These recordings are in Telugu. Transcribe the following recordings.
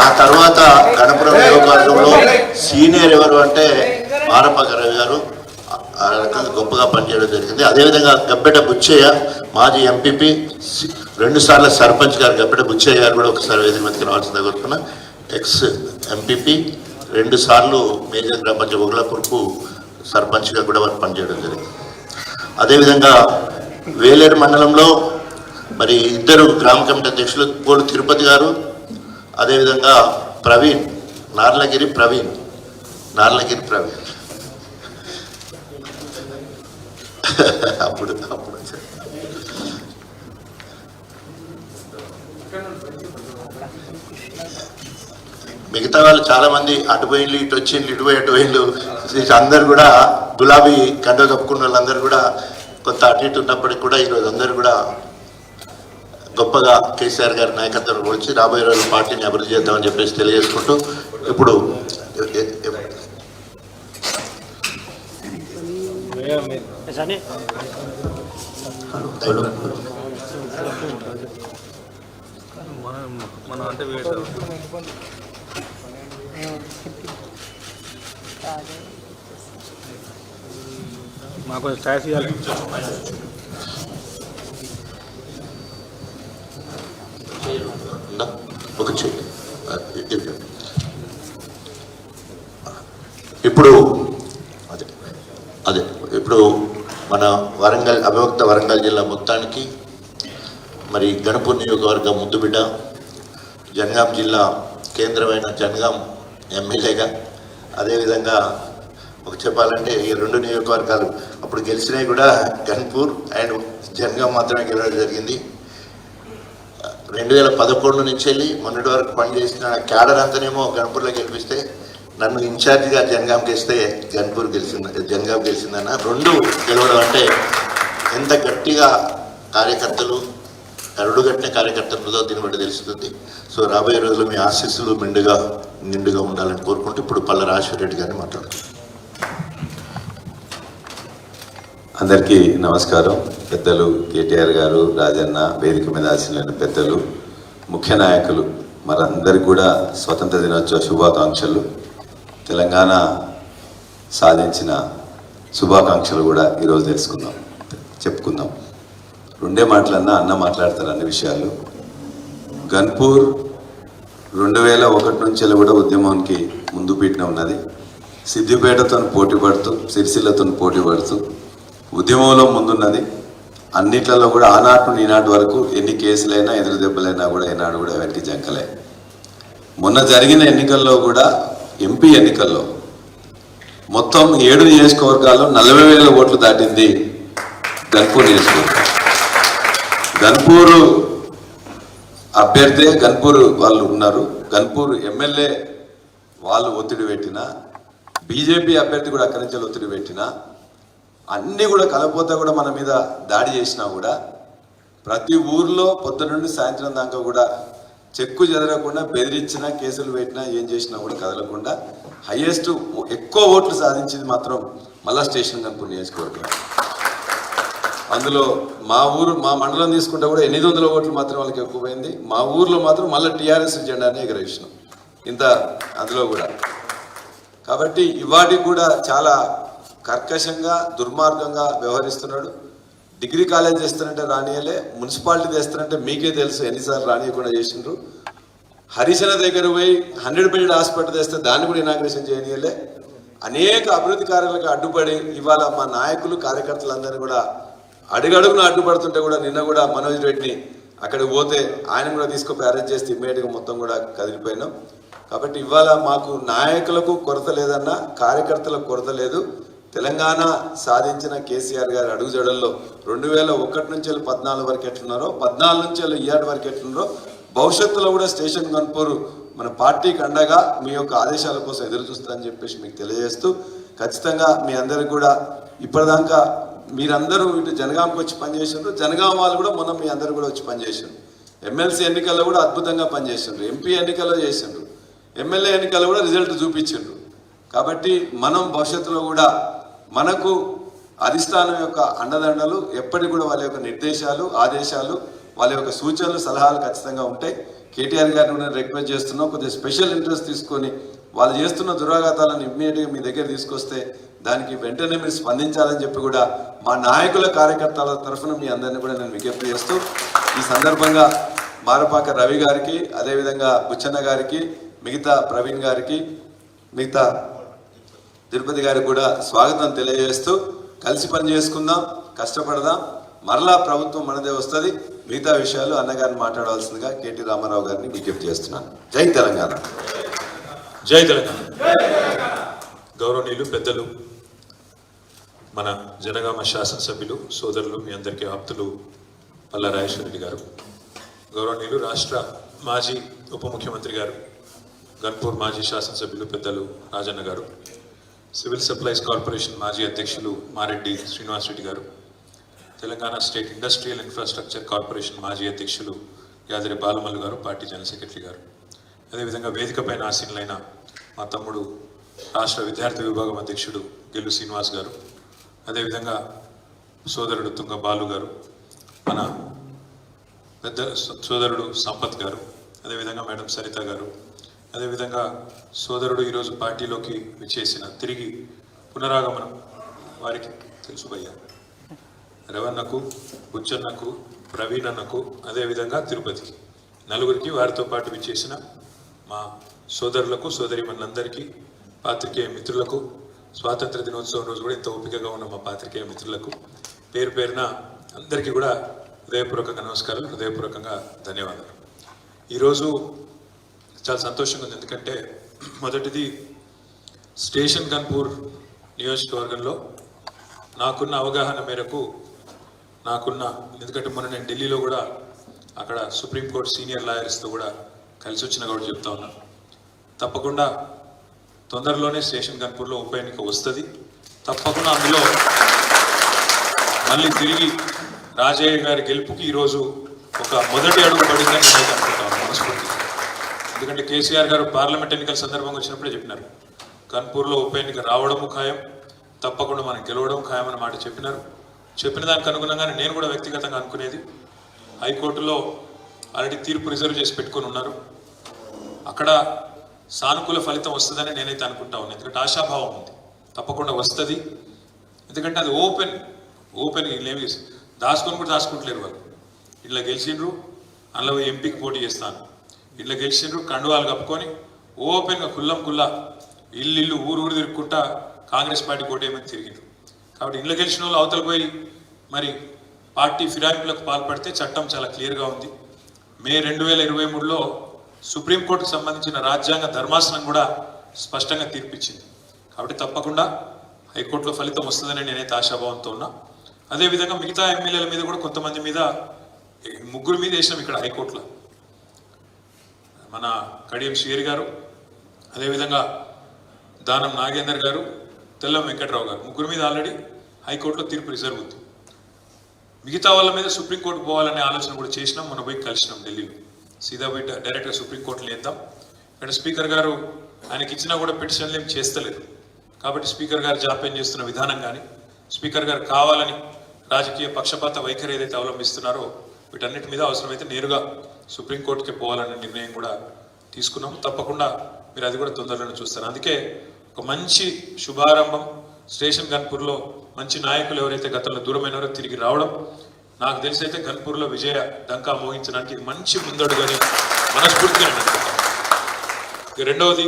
ఆ తర్వాత గణపురం నియోజకవర్గంలో సీనియర్ ఎవరు అంటే మారప్ప రవి గారు ఆ రకంగా గొప్పగా పనిచేయడం జరిగింది. అదేవిధంగా గబ్బెట బుచ్చయ్య మాజీ ఎంపీపీ 2 సార్లు సర్పంచ్ గారు గబ్బెట బుచ్చయ్య గారు కూడా ఒకసారి వేదిక మీదకి రావాల్సిందిగా కోరుతున్నా. ఎక్స్ ఎంపీపీ 2 సార్లు మేజర్ గ్రామ పంచాయతీ ఒగ్లాపూర్కు సర్పంచ్గా కూడా వారు పనిచేయడం జరిగింది. అదేవిధంగా వేలేరు మండలంలో మరి 2 గ్రామ కమిటీ అధ్యక్షులు పోలు తిరుపతి గారు, అదేవిధంగా ప్రవీణ్ నార్లగిరి ప్రవీణ్ అప్పుడు మిగతా వాళ్ళు చాలా మంది అటుపోయిళ్ళు ఇటు వచ్చిండ్రు, ఇటు పోయిళ్ళు అందరు కూడా గులాబీ కండ కప్పుకున్న వాళ్ళందరూ కూడా కొంత అటు ఇటు ఉన్నప్పటికీ కూడా ఈరోజు అందరూ కూడా గొప్పగా కేసీఆర్ గారి నాయకత్వం వచ్చి రాబోయే రోజులు పార్టీని అభివృద్ధి చేద్దామని చెప్పేసి తెలియజేసుకుంటూ ఇప్పుడు మాకు ఛాయిస్ ఇవ్వాలి. ఇప్పుడు ఇప్పుడు మన వరంగల్ అవిభక్త వరంగల్ జిల్లా మొత్తానికి మరి గణపూర్ నియోజకవర్గం ముద్దుబిడ్డ, జనగాం జిల్లా కేంద్రమైన జనగాం ఎమ్మెల్యేగా, అదేవిధంగా ఒక చెప్పాలంటే ఈ 2 నియోజకవర్గాలు అప్పుడు గెలిచినవి కూడా గన్పూర్ అండ్ జనగాం మాత్రమే గెలవడం జరిగింది. 2011 నుంచి వెళ్ళి మొన్నటి వరకు పనిచేసిన క్యాడర్ అంతానేమో గన్పూర్లో గెలిపిస్తే నన్ను ఇన్ఛార్జిగా జనగాంకి ఇస్తే జనగాం గెలిచిందన్న 2 గెలవడం అంటే ఎంత గట్టిగా కార్యకర్తలు కరుడుగట్టిన కార్యకర్తలతో దీన్ని బట్టి తెలుస్తుంది. సో రాబోయే రోజుల్లో మీ ఆశీస్సులు నిండుగా ఉండాలని కోరుకుంటూ ఇప్పుడు పల్ల రాజశేఖర రెడ్డి గారిని మాట్లాడుతున్నాను. అందరికీ నమస్కారం. పెద్దలు కేటీఆర్ గారు, రాజన్న, వేదిక మీద ఆశీలైన పెద్దలు, ముఖ్య నాయకులు, మరందరికీ కూడా స్వతంత్ర దినోత్సవ శుభాకాంక్షలు. తెలంగాణ సాధించిన శుభాకాంక్షలు కూడా ఈరోజు చెప్పుకుందాం. 2 మాటలన్నా అన్న మాట్లాడతారు అన్ని విషయాలు. గన్పూర్ 2001 నుంచి కూడా ఉద్యమానికి ముందు పీఠన ఉన్నది. సిద్దిపేటతో పోటీ పడుతూ, సిరిసిల్లతో పోటీ పడుతూ ఉద్యమంలో ముందున్నది. అన్నిట్లలో కూడా ఆనాటి నుండి ఈనాటి వరకు ఎన్ని కేసులైనా ఎదురు దెబ్బలైనా కూడా ఈనాడు కూడా ఎవరికి జంకలే. మొన్న జరిగిన ఎన్నికల్లో కూడా ఎంపీ ఎన్నికల్లో మొత్తం 7 నియోజకవర్గాల్లో 40,000 ఓట్లు దాటింది గన్పూర్ నియోజకవర్గం. గన్పూరు అభ్యర్థి గన్పూర్ వాళ్ళు ఉన్నారు. గన్పూర్ ఎమ్మెల్యే వాళ్ళు ఒత్తిడి పెట్టినా, బీజేపీ అభ్యర్థి కూడా అక్కడి నుంచి ఒత్తిడి పెట్టినా, అన్నీ కూడా కలపోతా కూడా మన మీద దాడి చేసినా కూడా ప్రతి ఊర్లో పొద్దున నుండి సాయంత్రం దాకా కూడా చెక్కు చెదరకుండా బెదిరించినా, కేసులు పెట్టినా, ఏం చేసినా కూడా కదలకుండా హైయెస్ట్ ఎక్కువ ఓట్లు సాధించింది మాత్రం మళ్ళా స్టేషన్ గన్పూర్ నియోజకవర్గం. అందులో మా మండలం తీసుకుంటే కూడా 800 ఓట్లు మాత్రం వాళ్ళకి ఎక్కువ పోయింది. మా ఊర్లో మాత్రం మళ్ళీ టీఆర్ఎస్ జెండానే ఎగరేసినాం ఇంత అందులో కూడా. కాబట్టి ఇవాటికి కూడా చాలా కర్కశంగా దుర్మార్గంగా వ్యవహరిస్తున్నాడు. డిగ్రీ కాలేజ్ చేస్తానంటే రానియలే, మున్సిపాలిటీ చేస్తానంటే మీకే తెలుసు ఎన్నిసార్లు రానియకుండా చేసిండ్రు. హరిశన దగ్గర పోయి 100 బెడ్ హాస్పిటల్ తెస్తే దాన్ని కూడా ఇనాగ్రేషన్ చేయనియలే. అనేక అభివృద్ధి కార్యాలకు అడ్డుపడి ఇవాళ మా నాయకులు కార్యకర్తలందరూ కూడా అడుగడుగున అడ్డుపడుతుంటే కూడా నిన్న కూడా మనోజ్ రెడ్డిని అక్కడికి పోతే ఆయన కూడా తీసుకుపోయి అరెస్ట్ చేస్తే ఇమ్మీడియట్గా మొత్తం కూడా కదిలిపోయినాం. కాబట్టి ఇవాళ మాకు నాయకులకు కొరత లేదన్నా, కార్యకర్తలకు కొరత లేదు. తెలంగాణ సాధించిన కేసీఆర్ గారి అడుగుజడల్లో 2001 నుంచి 14 వరకు ఎట్లున్నారో, 14 నుంచి 7 వరకు ఎట్లున్నారో భవిష్యత్తులో కూడా స్టేషన్ గన్పూర్ మన పార్టీకి అండగా మీ యొక్క ఆదేశాల కోసం ఎదురు చూస్తారని చెప్పేసి మీకు తెలియజేస్తూ, ఖచ్చితంగా మీ అందరికి కూడా ఇప్పటిదాకా మీరందరూ ఇటు జనగాంకి వచ్చి పనిచేసిండ్రు, జనగాం వాళ్ళు కూడా మొన్న మీ అందరూ కూడా వచ్చి పనిచేసిండ్రు. ఎమ్మెల్సీ ఎన్నికల్లో కూడా అద్భుతంగా పనిచేసిండ్రు, ఎంపీ ఎన్నికల్లో చేసిండ్రు, ఎమ్మెల్యే ఎన్నికల్లో కూడా రిజల్ట్ చూపించిండ్రు. కాబట్టి మనం భవిష్యత్తులో కూడా మనకు అధిష్టానం యొక్క అండదండలు ఎప్పటికి కూడా వాళ్ళ యొక్క నిర్దేశాలు, ఆదేశాలు, వాళ్ళ యొక్క సూచనలు, సలహాలు ఖచ్చితంగా ఉంటాయి. కేటీఆర్ గారిని కూడా రిక్వెస్ట్ చేస్తున్నాం, కొద్దిగా స్పెషల్ ఇంట్రెస్ట్ తీసుకొని వాళ్ళు చేస్తున్న దురాఘాతాలను ఇమ్మీడియట్గా మీ దగ్గర తీసుకొస్తే దానికి వెంటనే మీరు స్పందించాలని చెప్పి కూడా మా నాయకుల కార్యకర్తల తరఫున మీ అందరినీ కూడా నేను విజ్ఞప్తి చేస్తూ ఈ సందర్భంగా మారపాక రవి గారికి, అదేవిధంగా బుచ్చన్న గారికి, మిగతా ప్రవీణ్ గారికి, మిగతా తిరుపతి గారికి కూడా స్వాగతం తెలియజేస్తూ కలిసి పని చేసుకుందాం, కష్టపడదాం, మరలా ప్రభుత్వం మనదే వస్తుంది. మిగతా విషయాలు అన్నగారిని మాట్లాడవలసిందిగా కేటీ రామారావు గారిని విజ్ఞప్తి చేస్తున్నాను. జై తెలంగాణ. జై తెలంగాణ. గౌరవనీయులు పెద్దలు, మన జనగామ శాసనసభ్యులు సోదరులు, మీ అందరికీ ఆప్తులు పల్లా రాజేశ్వర రెడ్డి గారు, గౌరవనీయులు రాష్ట్ర మాజీ ఉప ముఖ్యమంత్రి గారు, గన్పూర్ మాజీ శాసనసభ్యులు పెద్దలు రాజన్న గారు, సివిల్ సప్లైస్ కార్పొరేషన్ మాజీ అధ్యక్షులు మారెడ్డి శ్రీనివాస్ రెడ్డి గారు, Telangana state industrial infrastructure corporation మాజీ అధ్యక్షులు యాదరి బాలమల్లు గారు, పార్టీ జనరల్ సెక్రటరీ గారు, అదేవిధంగా వేదికపైన ఆసీనులైన మా తమ్ముడు రాష్ట్ర విద్యార్థి విభాగం అధ్యక్షుడు గెల్లు శ్రీనివాస్ గారు, అదేవిధంగా సోదరుడు తుంగ బాలు గారు, మన పెద్ద సోదరుడు సంపత్ గారు, అదేవిధంగా మేడం సరిత గారు, అదేవిధంగా సోదరుడు ఈరోజు పార్టీలోకి విచ్చేసిన తిరిగి పునరాగమనం వారికి తెలుసు భయ్య రవణకు, బుచ్చన్నకు, ప్రవీణ్ అన్నకు, అదేవిధంగా తిరుపతికి నలుగురికి, వారితో పాటు విచ్చేసిన మా సోదరులకు, సోదరిమణులందరికీ, పాత్రికేయ మిత్రులకు, స్వాతంత్ర దినోత్సవం రోజు కూడా ఇంత ఓపికగా ఉన్న మా పాత్రికేయ మిత్రులకు పేరు పేరున అందరికీ కూడా హృదయపూర్వకంగా నమస్కారాలు, హృదయపూర్వకంగా ధన్యవాదాలు. ఈరోజు చాలా సంతోషంగా ఉంది, ఎందుకంటే మొదటిది స్టేషన్ గన్పూర్ నియోజకవర్గంలో నాకున్న అవగాహన మేరకు ఎందుకంటే మొన్న నేను ఢిల్లీలో కూడా అక్కడ సుప్రీంకోర్టు సీనియర్ లాయర్స్తో కూడా కలిసి వచ్చిన కూడా చెప్తా ఉన్నాను, తప్పకుండా తొందరలోనే స్టేషన్ గన్పూర్లో ఉప ఎన్నిక వస్తుంది, తప్పకుండా అందులో మళ్ళీ తిరిగి రాజయ్య గారి గెలుపుకి ఈరోజు ఒక మొదటి అడుగు పడిందని నేను అనుకుంటాను మనస్ఫూర్తిగా. ఎందుకంటే కేసీఆర్ గారు పార్లమెంట్ ఎన్నికల సందర్భంగా వచ్చినప్పుడే చెప్పినారు, గన్పూర్లో ఉప ఎన్నిక రావడము ఖాయం, తప్పకుండా మనం గెలవడం ఖాయం అన్న మాట చెప్పినారు. చెప్పిన దానికి అనుగుణంగానే నేను కూడా వ్యక్తిగతంగా అనుకునేది, హైకోర్టులో ఆల్రెడీ తీర్పు రిజర్వ్ చేసి పెట్టుకొని ఉన్నారు, అక్కడ సానుకూల ఫలితం వస్తుందని నేనైతే అనుకుంటా ఉన్నాను. ఎందుకంటే ఆశాభావం ఉంది, తప్పకుండా వస్తుంది. ఎందుకంటే అది ఓపెన్ వీళ్ళేమి దాచుకొని కూడా దాచుకుంటలేరు వాళ్ళు. ఇట్లా గెలిచిండ్రు, అందులో ఎంపీకి పోటీ చేస్తాను, ఇట్లా గెలిచిండ్రు, కండువాలు కప్పుకొని ఓపెన్గా కుల్లా ఇల్లు ఊరు తిరుక్కుంటా కాంగ్రెస్ పార్టీ కోటేమని తిరిగిండ్రు. కాబట్టి ఇళ్ళ గెలిచిన వాళ్ళు అవతల పోయి మరి పార్టీ ఫిరాయింపులకు పాల్పడితే చట్టం చాలా క్లియర్గా ఉంది. మే 2023లో సుప్రీంకోర్టుకు సంబంధించిన రాజ్యాంగ ధర్మాసనం కూడా స్పష్టంగా తీర్పిచ్చింది. కాబట్టి తప్పకుండా హైకోర్టులో ఫలితం వస్తుందని నేనైతే ఆశాభావంతో ఉన్నా. అదేవిధంగా మిగతా ఎమ్మెల్యేల మీద కూడా కొంతమంది మీద, ముగ్గురు మీద వేసినాం ఇక్కడ హైకోర్టులో, మన కడియం శ్రీహరి గారు, అదేవిధంగా దానం నాగేందర్ గారు, తెల్లం వెంకట్రావు గారు, ముగ్గురు మీద ఆల్రెడీ హైకోర్టులో తీర్పు రిజర్వ్ ఉంది. మిగతా వాళ్ళ మీద సుప్రీంకోర్టుకు పోవాలనే ఆలోచన కూడా చేసినాం, మనం పోయి కలిసినాం ఢిల్లీలో, సీదా పోయి డైరెక్ట్గా సుప్రీంకోర్టులో వేద్దాం. ఇక్కడ స్పీకర్ గారు ఆయనకి ఇచ్చినా కూడా పిటిషన్లు ఏం చేస్తలేరు. కాబట్టి స్పీకర్ గారు జాప్యం చేస్తున్న విధానం కానీ, స్పీకర్ గారు కావాలని రాజకీయ పక్షపాత వైఖరి ఏదైతే అవలంబిస్తున్నారో వీటన్నిటి మీద అవసరమైతే నేరుగా సుప్రీంకోర్టుకి పోవాలనే నిర్ణయం కూడా తీసుకున్నాము. తప్పకుండా మీరు అది కూడా తొందరలోనే చూస్తారు. అందుకే ఒక మంచి శుభారంభం, స్టేషన్ గన్పూర్లో మంచి నాయకులు ఎవరైతే గతంలో దూరమైనారో తిరిగి రావడం, నాకు తెలిసి అయితే గన్పూర్లో విజయ డంకా మోగించడానికి మంచి ముందడుగని మనస్ఫూర్తిగా నేను అనుకుంటాను. రెండవది,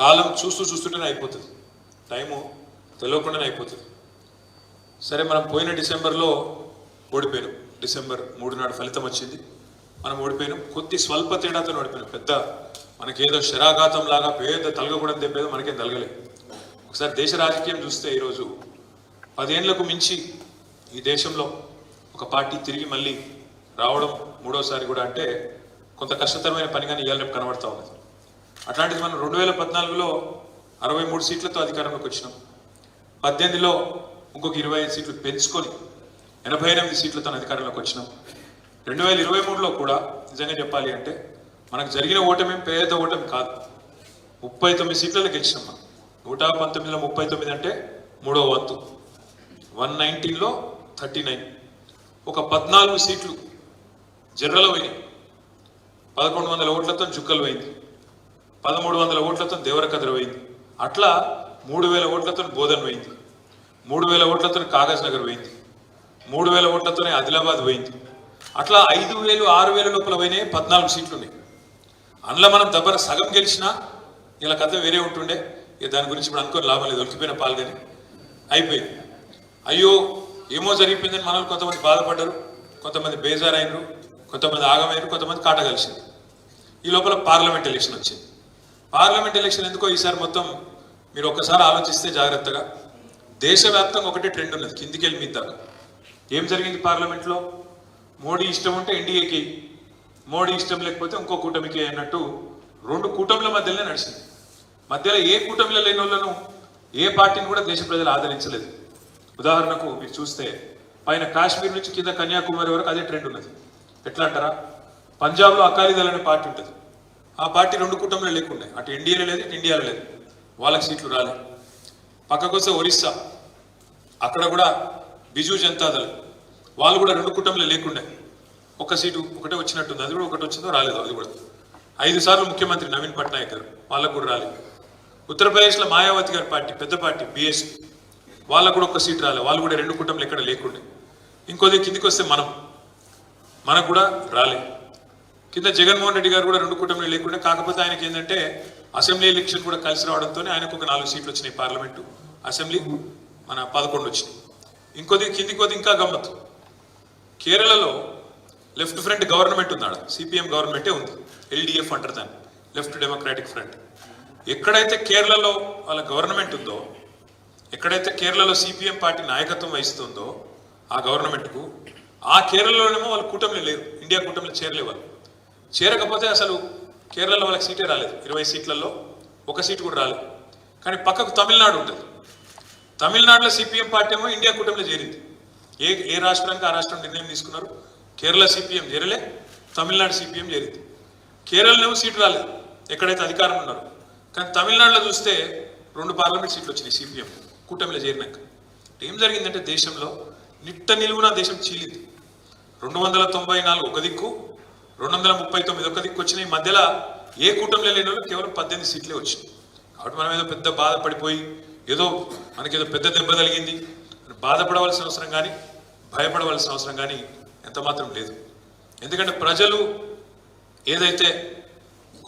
కాలం చూస్తుంటేనే అయిపోతుంది, టైము తెలియకుండానే అయిపోతుంది. సరే, మనం పోయిన డిసెంబర్లో ఓడిపోయినాం, డిసెంబర్ 3 నాడు ఫలితం వచ్చింది, మనం ఓడిపోయినాం. కొద్ది స్వల్ప తేడాతో ఓడిపోయినాం. పెద్ద మనకేదో శరాఘాతం లాగా పేద తలగకూడదు తెప్పేదో మనకేం తలగలేదు. ఒకసారి దేశ రాజకీయం చూస్తే ఈరోజు 10 ఏళ్లకు మించి ఈ దేశంలో ఒక పార్టీ తిరిగి మళ్ళీ రావడం మూడోసారి కూడా అంటే కొంత కష్టతరమైన పనిగానే ఇవాళ రేపు కనబడతా ఉన్నది. అట్లాంటిది మనం 2014లో 63 సీట్లతో అధికారంలోకి వచ్చినాం. 18లో ఇంకొక 25 సీట్లు పెంచుకొని 88 సీట్లతో అధికారంలోకి వచ్చినాం. 2023లో కూడా నిజంగా చెప్పాలి అంటే మనకు జరిగిన ఓటమి పేద ఓటమి కాదు, 39 సీట్లలో గెలిచినాం మనం. 119లో 39 అంటే 3వ వంతు, 119లో 39. ఒక 14 సీట్లు జనరల్ పోయినాయి. 1100 ఓట్లతో జుక్కలు పోయింది, 1300 ఓట్లతో దేవరకద్ర పోయింది, అట్లా 3000 ఓట్లతో బోధన్ పోయింది, 3000 ఓట్లతో కాగజ్ నగర్ పోయింది, 3000 ఓట్లతోనే ఆదిలాబాద్ పోయింది. అట్లా 5000 6000 లోపల పోయినాయి 14 సీట్లు ఉన్నాయి. అందులో మనం దబ్బర సగం గెలిచినా ఇలా కథ వేరే ఉంటుండే. ఇక దాని గురించి ఇప్పుడు అనుకోని లాభం లేదు, ఒలికిపోయిన పాల్గొని అయిపోయింది. అయ్యో ఏమో జరిగిపోయిందని మనల్ని కొంతమంది బాధపడ్డారు, కొంతమంది బేజారైనరు, కొంతమంది ఆగమైనరు, కొంతమంది కాట కలిసింది. ఈ లోపల పార్లమెంట్ ఎలక్షన్ వచ్చింది. పార్లమెంట్ ఎలక్షన్ ఎందుకో ఈసారి మొత్తం మీరు ఒక్కసారి ఆలోచిస్తే జాగ్రత్తగా దేశవ్యాప్తంగా ఒకటే ట్రెండ్ ఉన్నది, కిందికి వెళ్ళి మీద దాకా. ఏం జరిగింది పార్లమెంట్లో? మోడీ ఇష్టం ఉంటే ఎన్డీఏకి, మోడీ ఇష్టం లేకపోతే ఇంకో కూటమికి అన్నట్టు 2 కూటమిల మధ్యలోనే నడిచింది. మధ్యలో ఏ కూటమిలో లేని వాళ్ళను ఏ పార్టీని కూడా దేశ ప్రజలు ఆదరించలేదు. ఉదాహరణకు మీరు చూస్తే పైన కాశ్మీర్ నుంచి కింద కన్యాకుమారి వరకు అదే ట్రెండ్ ఉన్నది. ఎట్లా అంటారా, పంజాబ్లో అకాలీదళ్ అనే పార్టీ ఉంటుంది, ఆ పార్టీ 2 కూటమిలో లేకుండా, అటు ఎన్డీఏలో లేదు ఇటు ఇండియాలో లేదు, వాళ్ళకి సీట్లు రాలేదు. పక్కకు వస్తే ఒరిస్సా, అక్కడ కూడా బిజు జనతాదళ్, వాళ్ళు కూడా 2 కూటమిలో లేకుండా ఒక సీటు ఒకటే వచ్చినట్టుంది, అది కూడా ఒకటి వచ్చిందో రాలేదు. అది కూడా 5 సార్లు ముఖ్యమంత్రి నవీన్ పట్నాయక్ గారు, వాళ్ళకు కూడా రాలేదు. ఉత్తరప్రదేశ్లో మాయావతి గారి పార్టీ, పెద్ద పార్టీ బీఎస్పీ, వాళ్ళకు కూడా ఒక్క సీట్ రాలేదు, వాళ్ళు కూడా 2 కూటమిలు ఎక్కడ లేకుండే. ఇంకోది కిందికి వస్తే మనకు కూడా రాలేదు. కింద జగన్మోహన్ రెడ్డి గారు కూడా 2 కూటమిలు లేకుండా, కాకపోతే ఆయనకి ఏంటంటే అసెంబ్లీ ఎలక్షన్ కూడా కలిసి రావడంతో ఆయనకు ఒక 4 సీట్లు వచ్చినాయి పార్లమెంటు, అసెంబ్లీ మన 11 వచ్చినాయి. ఇంకోది కిందికి పోతే ఇంకా గమ్మత్తు, కేరళలో లెఫ్ట్ ఫ్రంట్ గవర్నమెంట్ ఉంది, సిపిఎం గవర్నమెంటే ఉంది, ఎల్డిఎఫ్ అంటారు దాన్ని, లెఫ్ట్ డెమోక్రాటిక్ ఫ్రంట్. ఎక్కడైతే కేరళలో వాళ్ళ గవర్నమెంట్ ఉందో, ఎక్కడైతే కేరళలో సిపిఎం పార్టీ నాయకత్వం వహిస్తుందో ఆ గవర్నమెంట్కు, ఆ కేరళలోనేమో వాళ్ళ కూటమిలో లేరు, ఇండియా కూటమిలో చేరలే. వాళ్ళు చేరకపోతే అసలు కేరళలో వాళ్ళకి సీటే రాలేదు, 20 సీట్లలో 1 సీటు కూడా రాలేదు. కానీ పక్కకు తమిళనాడు ఉంటుంది, తమిళనాడులో సిపిఎం పార్టీ ఏమో ఇండియా కూటమిలో చేరింది. ఏ రాష్ట్రానికి ఆ రాష్ట్రం నిర్ణయం తీసుకున్నారు, కేరళ సిపిఎం చేరలే, తమిళనాడు సిపిఎం చేరింది. కేరళలో సీటు రాలేదు ఎక్కడైతే అధికారం ఉన్నారు, కానీ తమిళనాడులో చూస్తే 2 పార్లమెంట్ సీట్లు వచ్చినాయి సిపిఎం కూటమిలో చేరినాక. ఏం జరిగిందంటే దేశంలో నిట్ట నిలువున దేశం చీలింది. 294 ఒక దిక్కు, 239 ఒక దిక్కు వచ్చినాయి. మధ్యలో ఏ కూటమిలో లేని వాళ్ళు కేవలం 18 సీట్లే వచ్చినాయి. కాబట్టి మనం ఏదో పెద్ద బాధపడిపోయి ఏదో మనకేదో పెద్ద దెబ్బ తగిలింది బాధపడవలసిన అవసరం కానీ భయపడవలసిన అవసరం కానీ ఎంత మాత్రం లేదు. ఎందుకంటే ప్రజలు ఏదైతే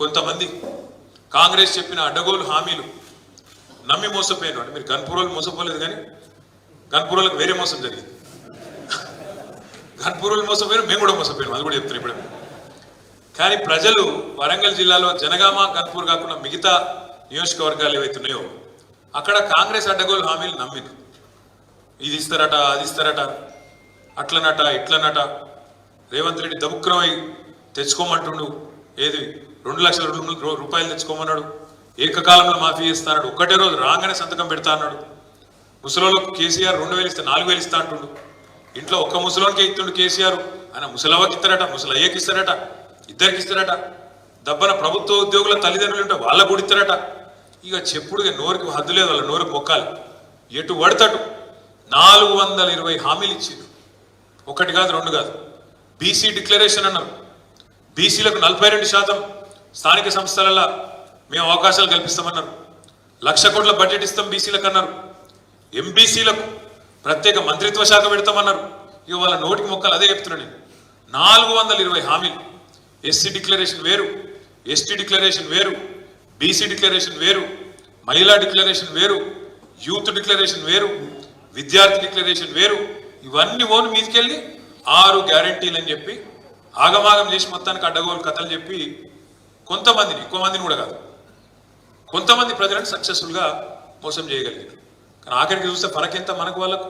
కొంతమంది కాంగ్రెస్ చెప్పిన అడ్డగోలు హామీలు నమ్మి మోసపోయారు. అంటే మీరు గన్పూర్లో మోసపోలేదు, కానీ గన్పూర్లకు వేరే మోసం జరిగింది. గన్పూర్లో మోసపోయారు, మేము కూడా మోసపోయాం, అది కూడా చెప్తారు ఇప్పుడు. కానీ ప్రజలు వరంగల్ జిల్లాలో జనగామ, గన్పూర్ కాకుండా మిగతా నియోజకవర్గాలు ఏవైతున్నాయో అక్కడ కాంగ్రెస్ అడ్డగోలు హామీలు నమ్మిరు. ఇది ఇస్తారట, అది ఇస్తారట, అట్లనట, ఇట్లనట. రేవంత్ రెడ్డి దముక్రమై తెచ్చుకోమంటుండు, ఏది 2 లక్షల రూపాయలు తెచ్చుకోమన్నాడు, ఏకకాలంలో మాఫీ చేస్తాడు, ఒక్కటే రోజు రాగానే సంతకం పెడతా అన్నాడు. ముసలోళ్ళకు కేసీఆర్ 2000 ఇస్తే 4000 ఇస్తా అంటుండు. ఇంట్లో ఒక్క ముసలోనికే ఇస్తుండు కేసీఆర్, ఆయన ముసలవ్వకి ఇస్తారట, ముసలయ్యకి ఇస్తారట, ఇద్దరికి ఇస్తారట. దబ్బన ప్రభుత్వ ఉద్యోగుల తల్లిదండ్రులు ఉంటే వాళ్ళకు కూడా ఇస్తారట. ఇక చెప్పుడుగా నోరుకి హద్దు లేదు, వాళ్ళ నోరుకి మొక్కాలి. ఎటు పడతాడు 420 హామీలు ఇచ్చిండు, 1 కాదు 2 కాదు. బీసీ డిక్లరేషన్ అన్నారు, బీసీలకు 42% స్థానిక సంస్థలలో మేము అవకాశాలు కల్పిస్తామన్నారు. 1,00,000 కోట్ల బడ్జెట్ ఇస్తాం బీసీలకు అన్నారు. ఎంబీసీలకు ప్రత్యేక మంత్రిత్వ శాఖ పెడతామన్నారు. ఇక వాళ్ళ నోటికి మొక్కలు అదే చెప్తున్నాను నేను. 420 హామీలు. ఎస్సీ డిక్లరేషన్ వేరు, ఎస్టీ డిక్లరేషన్ వేరు, బీసీ డిక్లరేషన్ వేరు, మహిళా డిక్లరేషన్ వేరు, యూత్ డిక్లరేషన్ వేరు, విద్యార్థి డిక్లరేషన్ వేరు. ఇవన్నీ ఓను మీదికెళ్ళి 6 గ్యారంటీలు అని చెప్పి ఆగమాగం చేసి మొత్తానికి అడ్డగోలు కథలు చెప్పి కొంతమందిని, ఎక్కువ మందిని కూడా కాదు, కొంతమంది ప్రజలను సక్సెస్ఫుల్గా మోసం చేయగలిగారు. కానీ ఆఖరికి చూస్తే ఫరకెంత మనకు వాళ్ళకు.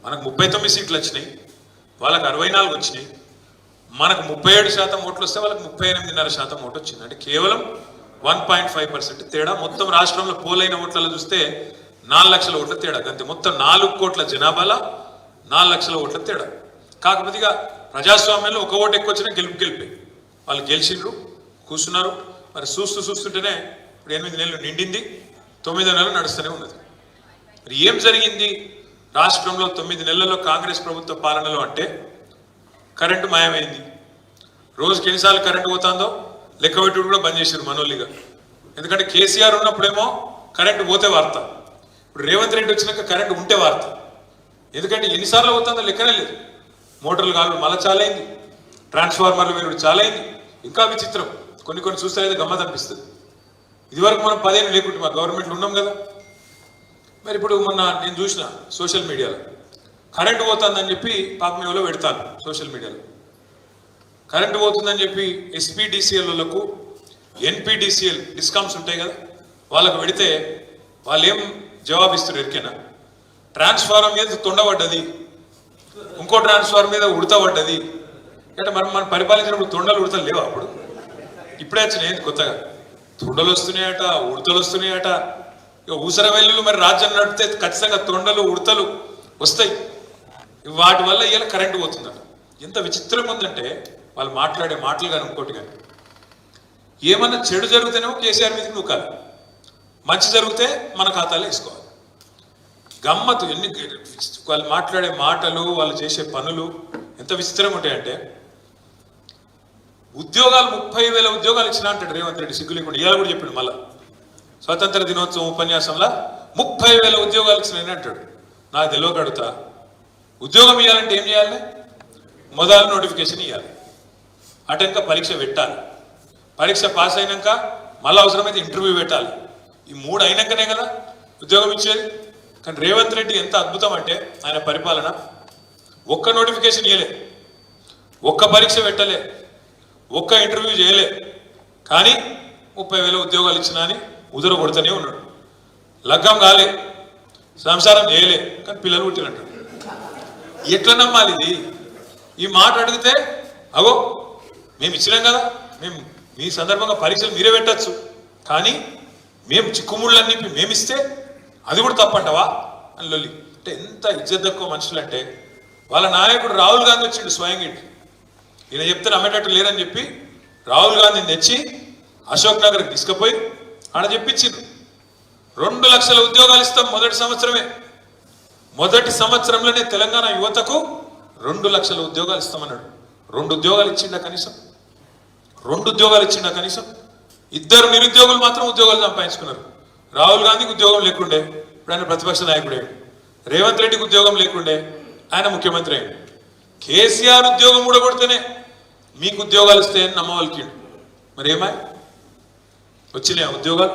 మనకు 39 సీట్లు వచ్చినాయి, వాళ్ళకు 64 వచ్చినాయి. మనకు 37% ఓట్లు వస్తే వాళ్ళకి 38.5% ఓటు వచ్చింది. అంటే కేవలం 1.5% తేడా. మొత్తం రాష్ట్రంలో పోలైన ఓట్లలో చూస్తే 4 లక్షల ఓట్ల తేడా. అంతే, మొత్తం 4 కోట్ల జనాభాలో 4 లక్షల ఓట్ల తేడా. కాకపోతే ఇక ప్రజాస్వామ్యంలో 1 ఓటు ఎక్కువ వచ్చినా గెలిపే. వాళ్ళు గెలిచిండ్రు, కూర్చున్నారు. మరి చూస్తుంటేనే ఇప్పుడు 8 నెలలు నిండింది, 9వ నెలలు నడుస్తూనే ఉన్నది. మరి ఏం జరిగింది రాష్ట్రంలో 9 నెలల్లో కాంగ్రెస్ ప్రభుత్వ పాలనలో అంటే? కరెంటు మాయమైంది, రోజుకి ఎన్నిసార్లు కరెంటు పోతుందో లెక్క పెట్టుడు కూడా బంద్ చేశారు మనోళ్ళిగా. ఎందుకంటే కేసీఆర్ ఉన్నప్పుడేమో కరెంటు పోతే వార్త, ఇప్పుడు రేవంత్ రెడ్డి వచ్చినాక కరెంటు ఉంటే వార్త. ఎందుకంటే ఎన్నిసార్లు పోతుందో లెక్కనే లేదు. మోటార్లు కాలు మళ్ళీ చాలా అయింది, ట్రాన్స్ఫార్మర్లు వేరు చాలా అయింది. ఇంకా విచిత్రం, కొన్ని కొన్ని చూస్తే అయితే గమ్మత్ అనిపిస్తుంది. ఇదివరకు మనం 10 ఏళ్ళు లేకుంటే మా గవర్నమెంట్లో ఉన్నాం కదా. మరి ఇప్పుడు మొన్న నేను చూసిన సోషల్ మీడియాలో కరెంటు పోతుందని చెప్పి పాపం ఎవరో పెడతాను సోషల్ మీడియాలో. కరెంటు పోతుందని చెప్పి ఎస్పీడీసీఎల్లకు ఎన్పీడీసీఎల్ డిస్కౌంట్స్ ఉంటాయి కదా, వాళ్ళకు పెడితే వాళ్ళు ఏం జవాబు ఇస్తారు ఎరికేనా? ట్రాన్స్ఫార్మర్ మీద తొండబడ్డది, ఇంకో ట్రాన్స్ఫార్మర్ మీద ఉడతబడ్డది. అంటే మనం పరిపాలించినప్పుడు తొండలు ఉడతలు లేవు. అప్పుడు ఇప్పుడే వచ్చినాయి కొత్తగా తొండలు వస్తున్నాయట, ఉడతలు వస్తున్నాయట. ఇక ఊసర వెల్లులు మరి రాజ్యం నడిపితే ఖచ్చితంగా తొండలు ఉడతలు వస్తాయి. వాటి వల్ల ఇలా కరెంటు పోతుందట. ఎంత విచిత్రంగా ఉందంటే వాళ్ళు మాట్లాడే మాటలు కానీ ఇంకోటి కానీ. ఏమన్నా చెడు జరిగితేనేమో కేసీఆర్ మీదకి నూకాలి, మంచి జరిగితే మన ఖాతాలో వేసుకోవాలి. గమ్మత్తు ఎన్ని వాళ్ళు మాట్లాడే మాటలు, వాళ్ళు చేసే పనులు ఎంత విచిత్రంగా ఉంటాయంటే, ఉద్యోగాలు 30,000 ఉద్యోగాలు ఇచ్చినా అంటాడు రేవంత్ రెడ్డి సిగ్గు లేకుండా. ఇవాళ కూడా చెప్పాడు మళ్ళా స్వాతంత్ర దినోత్సవం ఉపన్యాసంలో 30,000 ఉద్యోగాలు ఇచ్చినాయని అంటాడు. నాకు తెలియక అడుగుతా, ఉద్యోగం ఇవ్వాలంటే ఏం చేయాలి? మొదలు నోటిఫికేషన్ ఇవ్వాలి, అటెంక పరీక్ష పెట్టాలి, పరీక్ష పాస్ అయినాక మళ్ళీ అవసరమైతే ఇంటర్వ్యూ పెట్టాలి. ఈ 3 అయినాకనే కదా ఉద్యోగం ఇచ్చేది. కానీ రేవంత్ రెడ్డి ఎంత అద్భుతం అంటే ఆయన పరిపాలన, ఒక్క నోటిఫికేషన్ ఇవ్వలే, ఒక్క పరీక్ష పెట్టలే, ఒక్క ఇంటర్వ్యూ చేయలే, కానీ 30,000 ఉద్యోగాలు ఇచ్చినా అని ఉదర కొడుతూనే ఉన్నాడు. లగ్గం కాలే, సంసారం చేయలే, కానీ పిల్లలు పుట్టినట్టు. ఎట్లా నమ్మాలి ఇది? ఈ మాట అడిగితే అగో మేము ఇచ్చినాం కదా, మేము మీ సందర్భంగా పరీక్షలు మీరే పెట్టచ్చు, కానీ మేము చిక్కుముళ్ళన్నీ మేమిస్తే అది కూడా తప్పంటవా అని లొల్లి. అంటే ఎంత ఇజ్జత్ తక్కువ మనుషులు అంటే, వాళ్ళ నాయకుడు రాహుల్ గాంధీ వచ్చిండు స్వయంగా ఇంటి. ఈయన చెప్తే నమ్మేటట్టు లేరని చెప్పి రాహుల్ గాంధీని తెచ్చి అశోక్ నగర్కి తీసుకుపోయి ఆడ చెప్పించిండు 2 లక్షల ఉద్యోగాలు ఇస్తాం మొదటి సంవత్సరంలోనే తెలంగాణ యువతకు 2 లక్షల ఉద్యోగాలు ఇస్తామన్నాడు. 2 ఉద్యోగాలు ఇచ్చిండా కనీసం? 2 ఉద్యోగాలు ఇచ్చిండా కనీసం? 2 నిరుద్యోగులు మాత్రం ఉద్యోగాలు సంపాదించుకున్నారు. రాహుల్ గాంధీకి ఉద్యోగం లేకుండే, ఇప్పుడు ఆయన ప్రతిపక్ష నాయకుడే. రేవంత్ రెడ్డికి ఉద్యోగం లేకుండే, ఆయన ముఖ్యమంత్రి అయ్యాడు. కేసీఆర్ ఉద్యోగం ఊడగొడితేనే మీకు ఉద్యోగాలు ఇస్తాయని నమ్మవలికి. మరి ఏమాయి వచ్చినాయి ఉద్యోగాలు?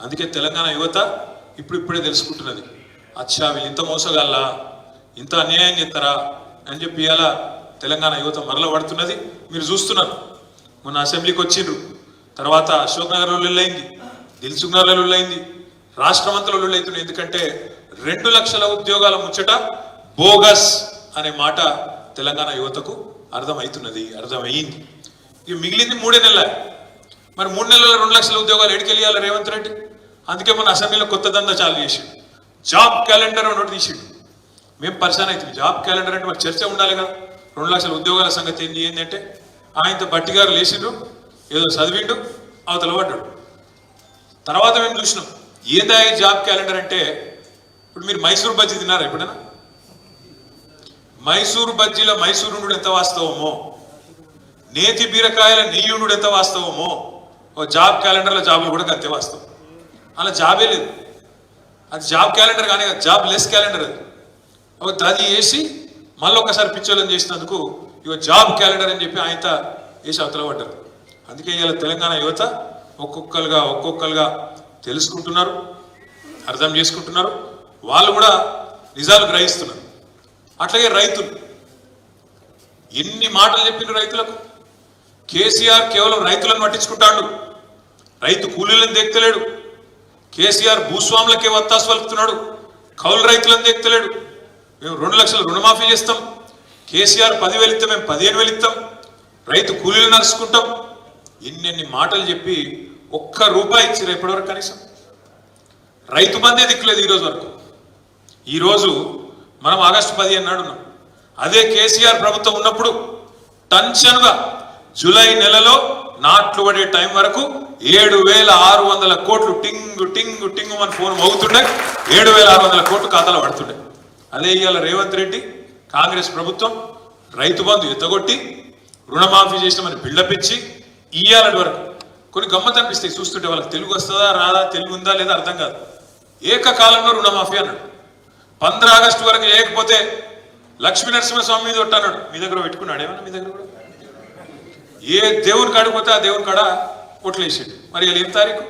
అందుకే తెలంగాణ యువత ఇప్పుడిప్పుడే తెలుసుకుంటున్నది, అచ్చా వీళ్ళు ఇంత మోసగాళ్ళ, ఇంత అన్యాయం చేస్తారా అని చెప్పి ఇలా తెలంగాణ యువత మరల పడుతున్నది. మీరు చూస్తున్నారు, మొన్న అసెంబ్లీకి వచ్చిండ్రు, తర్వాత అశోక్ నగర్లో లొల్లైంది, దిల్సుఖ్ నగర్లో లొల్లైంది, రాష్ట్రం అంతా లొల్లైతుంది. ఎందుకంటే 2 లక్షల ఉద్యోగాల ముచ్చట బోగస్ అనే మాట తెలంగాణ యువతకు అర్థమవుతున్నది, అర్థమైంది. ఇక మిగిలింది 3 నెలలు. మరి 3 నెలల్లో 2 లక్షల ఉద్యోగాలు ఎడికెళ్ళాలి రేవంత్ రెడ్డి? అందుకే మన అసెంబ్లీలో కొత్త దందా చాలు చేసిండు, జాబ్ క్యాలెండర్ ఒకటి తీసిండు. మేము పరిశాన్ అవుతుంది. జాబ్ క్యాలెండర్ అంటే మరి చర్చ ఉండాలి కదా. 2 లక్షల ఉద్యోగాల సంగతి ఏంటంటే ఆయనతో బట్టి గారు లేచిండు, ఏదో చదివిండు, అవతల పడ్డాడు. తర్వాత మేము చూసినాం ఏందా ఈ జాబ్ క్యాలెండర్ అంటే. ఇప్పుడు మీరు మైసూర్ బజ్జీ తిన్నారా ఎప్పుడైనా? మైసూరు బజ్జీలో మైసూరుండు ఎంత వాస్తవమో, నేతి బీరకాయల నెయ్యుండు ఎంత వాస్తవమో, ఓ జాబ్ క్యాలెండర్లో జాబులు కూడా అంతే వాస్తవం. అలా జాబే లేదు, అది జాబ్ క్యాలెండర్ కానీ జాబ్ లెస్ క్యాలెండర్. అది వేసి మళ్ళీ ఒకసారి పిచ్చోళ్ళని చేసినందుకు ఇక జాబ్ క్యాలెండర్ అని చెప్పి ఆయనతో వేసి అవతల పడ్డారు. అందుకే ఇవాళ తెలంగాణ యువత ఒక్కొక్కరుగా తెలుసుకుంటున్నారు, అర్థం చేసుకుంటున్నారు, వాళ్ళు కూడా నిజాలు గ్రహిస్తున్నారు. అట్లాగే రైతులు ఎన్ని మాటలు చెప్పిన రైతులకు. కేసీఆర్ కేవలం రైతులను పట్టించుకుంటాడు, రైతు కూలీలను దేక్తలేడు. కేసీఆర్ భూస్వాములకే వత్తాసు పలుకుతున్నాడు, కౌలు రైతులను దేక్తలేడు. మేము 2 లక్షల రుణమాఫీ చేస్తాం, కేసీఆర్ 10,000 ఇస్తాం, మేము 15,000 ఇస్తాం, రైతు కూలీలు నడుచుకుంటాం. ఇన్ని మాటలు చెప్పి ₹1 ఇచ్చారు ఎప్పటివరకు కనీసం? రైతు బందే దిక్కులేదు ఈరోజు వరకు. ఈరోజు మనం ఆగస్టు 15 నాడు ఉన్నాం. అదే కేసీఆర్ ప్రభుత్వం ఉన్నప్పుడు టెన్షన్గా జూలై నెలలో నాట్లు పడే టైం వరకు 7,600 కోట్లు టింగు టింగు టింగు మన ఫోన్ మోగుతుండే, 7,600 కోట్లు ఖాతాలో పడుతుండే. అదే ఇవాళ రేవంత్ రెడ్డి కాంగ్రెస్ ప్రభుత్వం రైతు బంధు ఎత్తగొట్టి రుణమాఫీ చేసినామని బిల్డప్ ఇచ్చి ఇయ్యాలటి వరకు కొన్ని గమ్మత్ అనిపిస్తాయి చూస్తుంటే, వాళ్ళకి తెలుగు వస్తుందా రాదా, తెలుగు ఉందా లేదా అర్థం కాదు. ఏకకాలంలో రుణమాఫీ అన్నాడు. 15 ఆగస్టు వరకు చేయకపోతే లక్ష్మీ నరసింహస్వామి మీద ఒట్టన్నాడు. మీ దగ్గర పెట్టుకున్నాడు ఏమన్నా? మీ దగ్గర కూడా ఏ దేవుని కాడిపోతే ఆ దేవుని కాడ ఒట్లేసిండు. మరి ఇలా ఏం తారీఖు?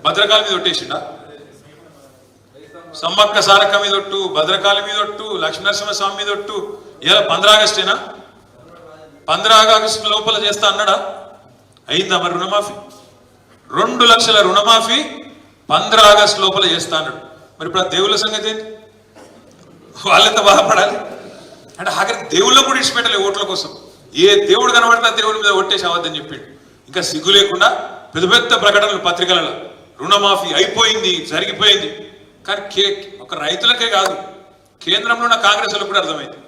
భద్రకాళి మీద ఒట్టేసిండా? సమ్మక్క సారక్క మీద ఒట్టు, భద్రకాళి మీద ఒట్టు, లక్ష్మీ నరసింహస్వామి మీద ఒట్టు. ఇలా 15 ఆగస్టేనా? 15 ఆగస్టు లోపల చేస్తా అన్నాడా? అయిందా మరి రుణమాఫీ? 2 లక్షల రుణమాఫీ 15 ఆగస్టు లోపల చేస్తా అన్నాడు. మరి ఇప్పుడు ఆ దేవుళ్ళ సంగతి ఏంటి? వాళ్ళెంత బాధపడాలి అంటే ఆఖరికి దేవుళ్ళ కూడా ఇచ్చిపెట్టలే ఓట్ల కోసం. ఏ దేవుడు కనబడితే ఆ దేవుడి మీద ఒట్టేసి అవద్దని చెప్పిండు. ఇంకా సిగ్గు లేకుండా పెద్ద పెద్ద ప్రకటనలు పత్రికలలో రుణమాఫీ అయిపోయింది, జరిగిపోయింది. కానీ ఒక రైతులకే కాదు, కేంద్రంలో ఉన్న కాంగ్రెస్ వాళ్ళకు కూడా అర్థమైంది.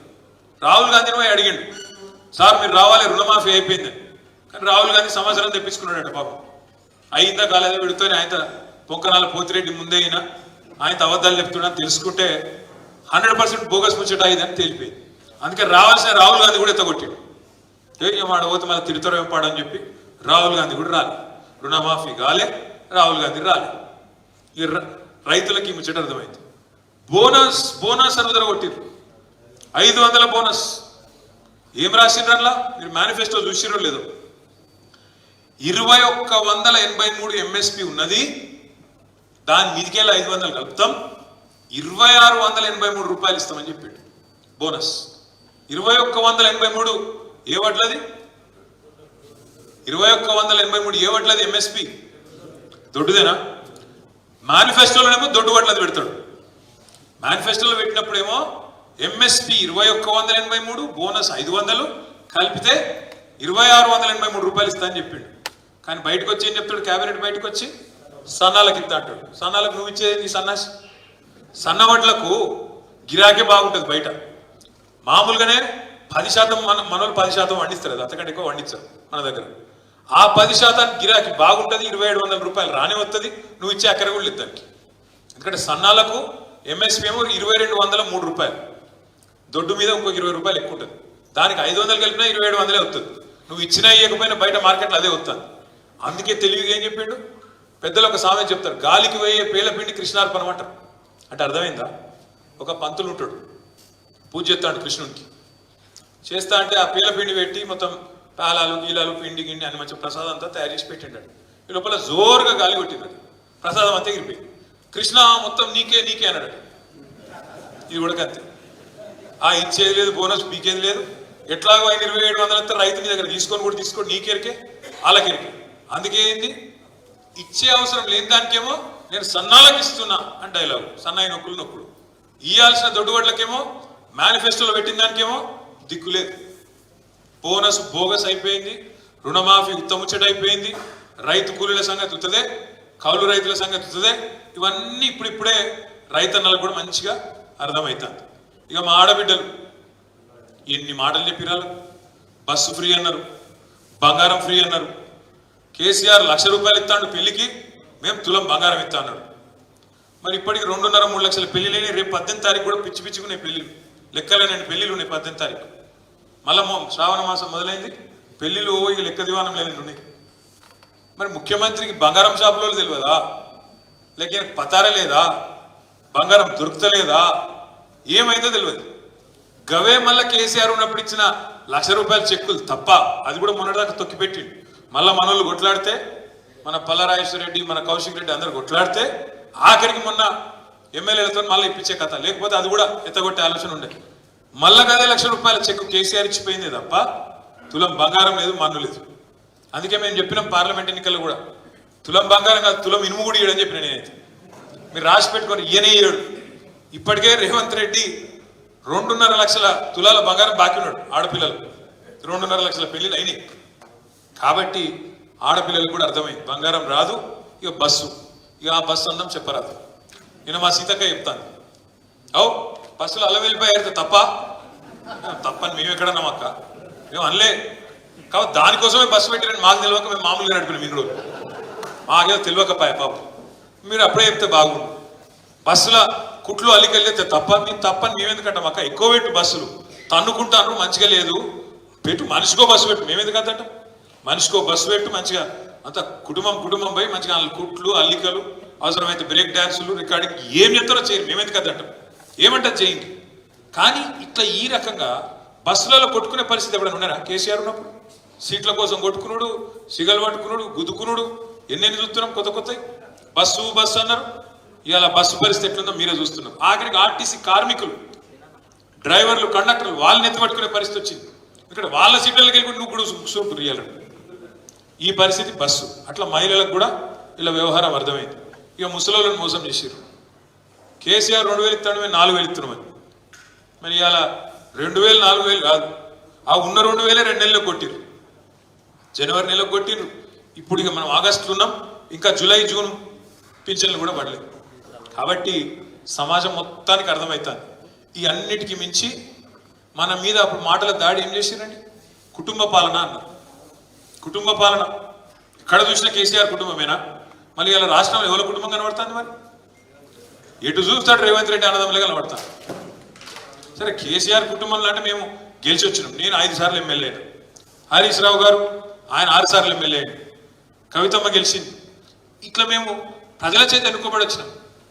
రాహుల్ గాంధీని పోయి అడిగిండు, సార్ మీరు రావాలి రుణమాఫీ అయిపోయిందని. కానీ రాహుల్ గాంధీ సంవత్సరం తెప్పించుకున్నాడట పాపం. అయిందా కాలేదా విడితోనే ఆయన పొంకనాల పోతిరెడ్డి ముందే అయినా ఆయన అబద్ధాలు చెప్తున్నాడని తెలుసుకుంటే 100% బోగస్ ముచ్చట అయిందని తేలిపోయింది. అందుకే రావాల్సిన రాహుల్ గాంధీ కూడా ఎత్తగొట్టాడు. మాట పోతే మళ్ళీ తిరుతారో పాడని చెప్పి రాహుల్ గాంధీ కూడా రాలే. రుణమాఫీ కాలే, రాహుల్ గాంధీ రాలే. ఈ రైతులకి ముచ్చట అర్థమైంది. బోనస్ అని కొట్టిరు. 500 బోనస్. ఏం రాసిండ్రల్లా? మీరు మేనిఫెస్టో చూసిరో లేదో? 2183 ఎంఎస్పి ఉన్నది, దాని మీదికెళ్ళి 500 కలుపుతాం, 2683 రూపాయలు ఇస్తామని చెప్పాడు బోనస్. 2183 ఏ వడ్లది? 2183 ఏ వడ్లది ఎంఎస్పి? దొడ్డుదేనా? మేనిఫెస్టోలోనేమో దొడ్డు వడ్లది పెడతాడు. మేనిఫెస్టోలో పెట్టినప్పుడేమో ఎంఎస్పి 2183, బోనస్ 500 కలిపితే 2683 రూపాయలు ఇస్తా అని చెప్పిండు. కానీ బయటకు వచ్చి ఏం చెప్తాడు? క్యాబినెట్ బయటకు వచ్చి సన్నాలకు ఇస్తా అంటాడు. సన్నాలకు నువ్వు ఇచ్చేది సన్నాసి. సన్న వడ్లకు గిరాకే బాగుంటుంది బయట. మామూలుగానే 10% మనోళ్ళు 10% వండిస్తారు, అది అంతకంటే ఎక్కువ వండించారు మన దగ్గర. ఆ 10% గిరాకీ బాగుంటుంది, 2700 రూపాయలు రానే వస్తుంది. నువ్వు ఇచ్చే అక్కర కూడా లేదు దానికి. ఎందుకంటే సన్నాలకు ఎంఎస్పీ ఏమో 2203 రూపాయలు, దొడ్డు మీద ఇంకో 20 రూపాయలు ఎక్కువ ఉంటుంది. దానికి 500 కలిపినా 2700 వస్తుంది. నువ్వు ఇచ్చినా ఇవ్వకపోయినా బయట మార్కెట్లో అదే వస్తుంది. అందుకే తెలివిగా ఏం చెప్పిండు పెద్దలు? ఒక సామెత చెప్తారు, గాలికి పోయే పేలపిండి కృష్ణార్పణం అంటారు. అంటే అర్థమైందా? ఒక పంతులు ఉంటాడు, పూజ చేస్తాడు కృష్ణునికి. చేస్తా అంటే ఆ పేలపిండి పెట్టి మొత్తం పేలాలు గీలాలు పిండి గిండి అని మంచి ప్రసాదం అంతా తయారు చేసి పెట్టిండాడు. ఈ లోపల జోరుగా గాలి కొట్టింది, ప్రసాదం అంతా ఎగిరిపోయింది. కృష్ణ మొత్తం నీకే నీకే అన్నాడు. ఇది కూడా అంతే. ఆ ఇచ్చేది లేదు, బోనస్ పీకేది లేదు. ఎట్లాగో 2700 అంతా రైతు నీ దగ్గర తీసుకోండి నీకెరికే వాళ్ళకెరికే. అందుకే ఏంది ఇచ్చే అవసరం లేని దానికేమో నేను సన్నాలకు ఇస్తున్నా అని డైలాగు. సన్నాయి నొక్కులు. ఇయ్యాల్సిన దొడ్డుబడ్లకేమో మేనిఫెస్టోలో పెట్టిన దానికేమో దిక్కులేదు. బోనస్ బోగస్ అయిపోయింది, రుణమాఫీ ఉత్తముచ్చట అయిపోయింది, రైతు కూలీల సంగతి ఉత్తదే, కౌలు రైతుల సంగతి ఉత్తదే. ఇవన్నీ ఇప్పుడిప్పుడే రైతన్నలకు కూడా మంచిగా అర్థమవుతుంది. ఇక మా ఆడబిడ్డలు ఎన్ని మాటలు చెప్పిరాలు. బస్సు ఫ్రీ అన్నారు, బంగారం ఫ్రీ అన్నారు. కేసీఆర్ 1,00,000 రూపాయలు ఇస్తాడు పెళ్లికి, మేము తులం బంగారం ఇస్తా అన్నాడు. మరి ఇప్పటికి 2.5-3 లక్షల పెళ్లిలేని. రేపు 18వ తారీఖు కూడా పిచ్చిపిచ్చుకునే పెళ్లిలు, లెక్కలేని పెళ్లిలు ఉన్నాయి 18వ తారీఖు. మళ్ళా శ్రావణ మాసం మొదలైంది, పెళ్లిలు ఇక లెక్క దివానం లేని ఉన్నాయి. మరి ముఖ్యమంత్రికి బంగారం షాపులో తెలియదా? లేక పతార లేదా? బంగారం దొరుకుతలేదా? ఏమైందో తెలియదు. గవే మళ్ళీ కేసీఆర్ ఉన్నప్పుడు ఇచ్చిన 1,00,000 రూపాయల చెక్కులు తప్ప, అది కూడా మొన్నటిదాకా తొక్కిపెట్టిండు. మళ్ళీ మనోళ్ళు కొట్లాడితే, మన పల్లరాజేశ్వర రెడ్డి, మన కౌశిక్ రెడ్డి అందరు కొట్లాడితే ఆఖరికి మొన్న ఎమ్మెల్యేలతో మళ్ళీ ఇప్పించే కథ. లేకపోతే అది కూడా ఎత్తగొట్టే ఆలోచన ఉండే. మళ్ళా అదే 1,00,000 రూపాయల చెక్కు కేసీఆర్ ఇచ్చిపోయింది తప్ప తులం బంగారం లేదు, మన్ను లేదు. అందుకే మేము చెప్పినాం పార్లమెంట్ ఎన్నికల్లో కూడా, తులం బంగారం కాదు తులం ఇనుము కూడా ఇయ్యడని చెప్పిన నేనైతే. మీరు రాసి పెట్టుకొని ఈయనే ఇయ్యడు. ఇప్పటికే రేవంత్ రెడ్డి 2.5 లక్షల తులాల బంగారం బాకీ ఉన్నాడు. ఆడపిల్లలు 2.5 లక్షల పెళ్లిలు అయినాయి. కాబట్టి ఆడపిల్లలకు కూడా అర్థమైంది, బంగారం రాదు, ఇక బస్సు, ఇక ఆ బస్సు అందం చెప్పరాదు. నేను మా సీతక్క చెప్తాను, అవు బస్సులో అల్ల వెళ్ళిపోయారు తప్పని మేము ఎక్కడన్నాం అక్క, మేము అనలే. కాబట్టి దానికోసమే బస్సు పెట్టిరని మాకు తెలియక మేము మామూలుగా నడిపినాం ఇన్ని రోజులు. మాకేదో తెలియకపోయా పాపం. మీరు అప్పుడే చెప్తే బాగుండు. బస్సుల కుట్లు అల్లికెళ్ళితే తప్పని మేము ఎందుకంటాం అక్క? ఎక్కువ పెట్టు బస్సులు తన్నుకుంటాను, మంచిగా లేదు, పెట్టు, మనిషికో బస్సు పెట్టు, మేమెందుకు అంటాం? మనిషికో బస్సు పెట్టు, మంచిగా అంత కుటుంబం పోయి మంచిగా కుట్లు అల్లికలు అవసరమైతే బ్రేక్ డ్యాన్సులు రికార్డింగ్ ఏం చెప్తారో చేయరు, మేమెందుకు అంటాం? ఏమంటారు చేయండి. కానీ ఇట్లా ఈ రకంగా బస్సులలో కొట్టుకునే పరిస్థితి ఎప్పుడైనా ఉన్నారా? కేసీఆర్ ఉన్నప్పుడు సీట్ల కోసం కొట్టుకున్నాడు, సిగలు పట్టుకున్నాడు, గుద్దుకున్నాడు, ఎన్నెన్ని చూస్తున్నాం కొత్త బస్సు అన్నారు. ఇవాళ బస్సు పరిస్థితి ఎట్లుందో మీరే చూస్తున్నారు. ఆఖరికి ఆర్టీసీ కార్మికులు, డ్రైవర్లు, కండక్టర్లు వాళ్ళని ఎత్తుపట్టుకునే పరిస్థితి వచ్చింది. ఇక్కడ వాళ్ళ సీట్లకి వెళ్ళి నువ్వు కూడా సూపు రియాలండి. ఈ పరిస్థితి బస్సు. అట్లా మహిళలకు కూడా ఇలా వ్యవహారం అర్థమైంది. ఇక ముసలోళ్ళని మోసం చేశారు. కేసీఆర్ 2000 ఇస్తాడు, 4000 ఇస్తున్నామని. మరి ఇవాళ 2000 4000 కాదు, ఆ ఉన్న 2000 2 నెలలు కొట్టిరు. జనవరి నెలకు కొట్టిరు. ఇప్పుడు ఇక మనం ఆగస్టులో ఉన్నాం, ఇంకా జూలై జూన్ పింఛన్లు కూడా పడలేదు. కాబట్టి సమాజం మొత్తానికి అర్థమవుతుంది. ఈ అన్నిటికీ మించి మన మీద అప్పుడు మాటల దాడి ఏం చేసిరండి? కుటుంబ పాలన అన్నారు. కుటుంబ పాలన ఎక్కడ చూసినా కేసీఆర్ కుటుంబమేనా? మళ్ళీ ఇలా రాష్ట్రంలో ఎవరి కుటుంబం కనబడుతుంది? మరి ఎటు చూస్తాడు రేవంత్ రెడ్డి అన్నదమ్ములే కనబడతాను. సరే, కేసీఆర్ కుటుంబంలో అంటే మేము గెలిచి వచ్చినాం. నేను 5 సార్లు ఎమ్మెల్యే, హరీష్ రావు గారు ఆయన 6 సార్లు ఎమ్మెల్యే, కవితమ్మ గెలిచింది. ఇట్లా మేము ప్రజల చేత ఎన్నుకోబడి వచ్చినాం.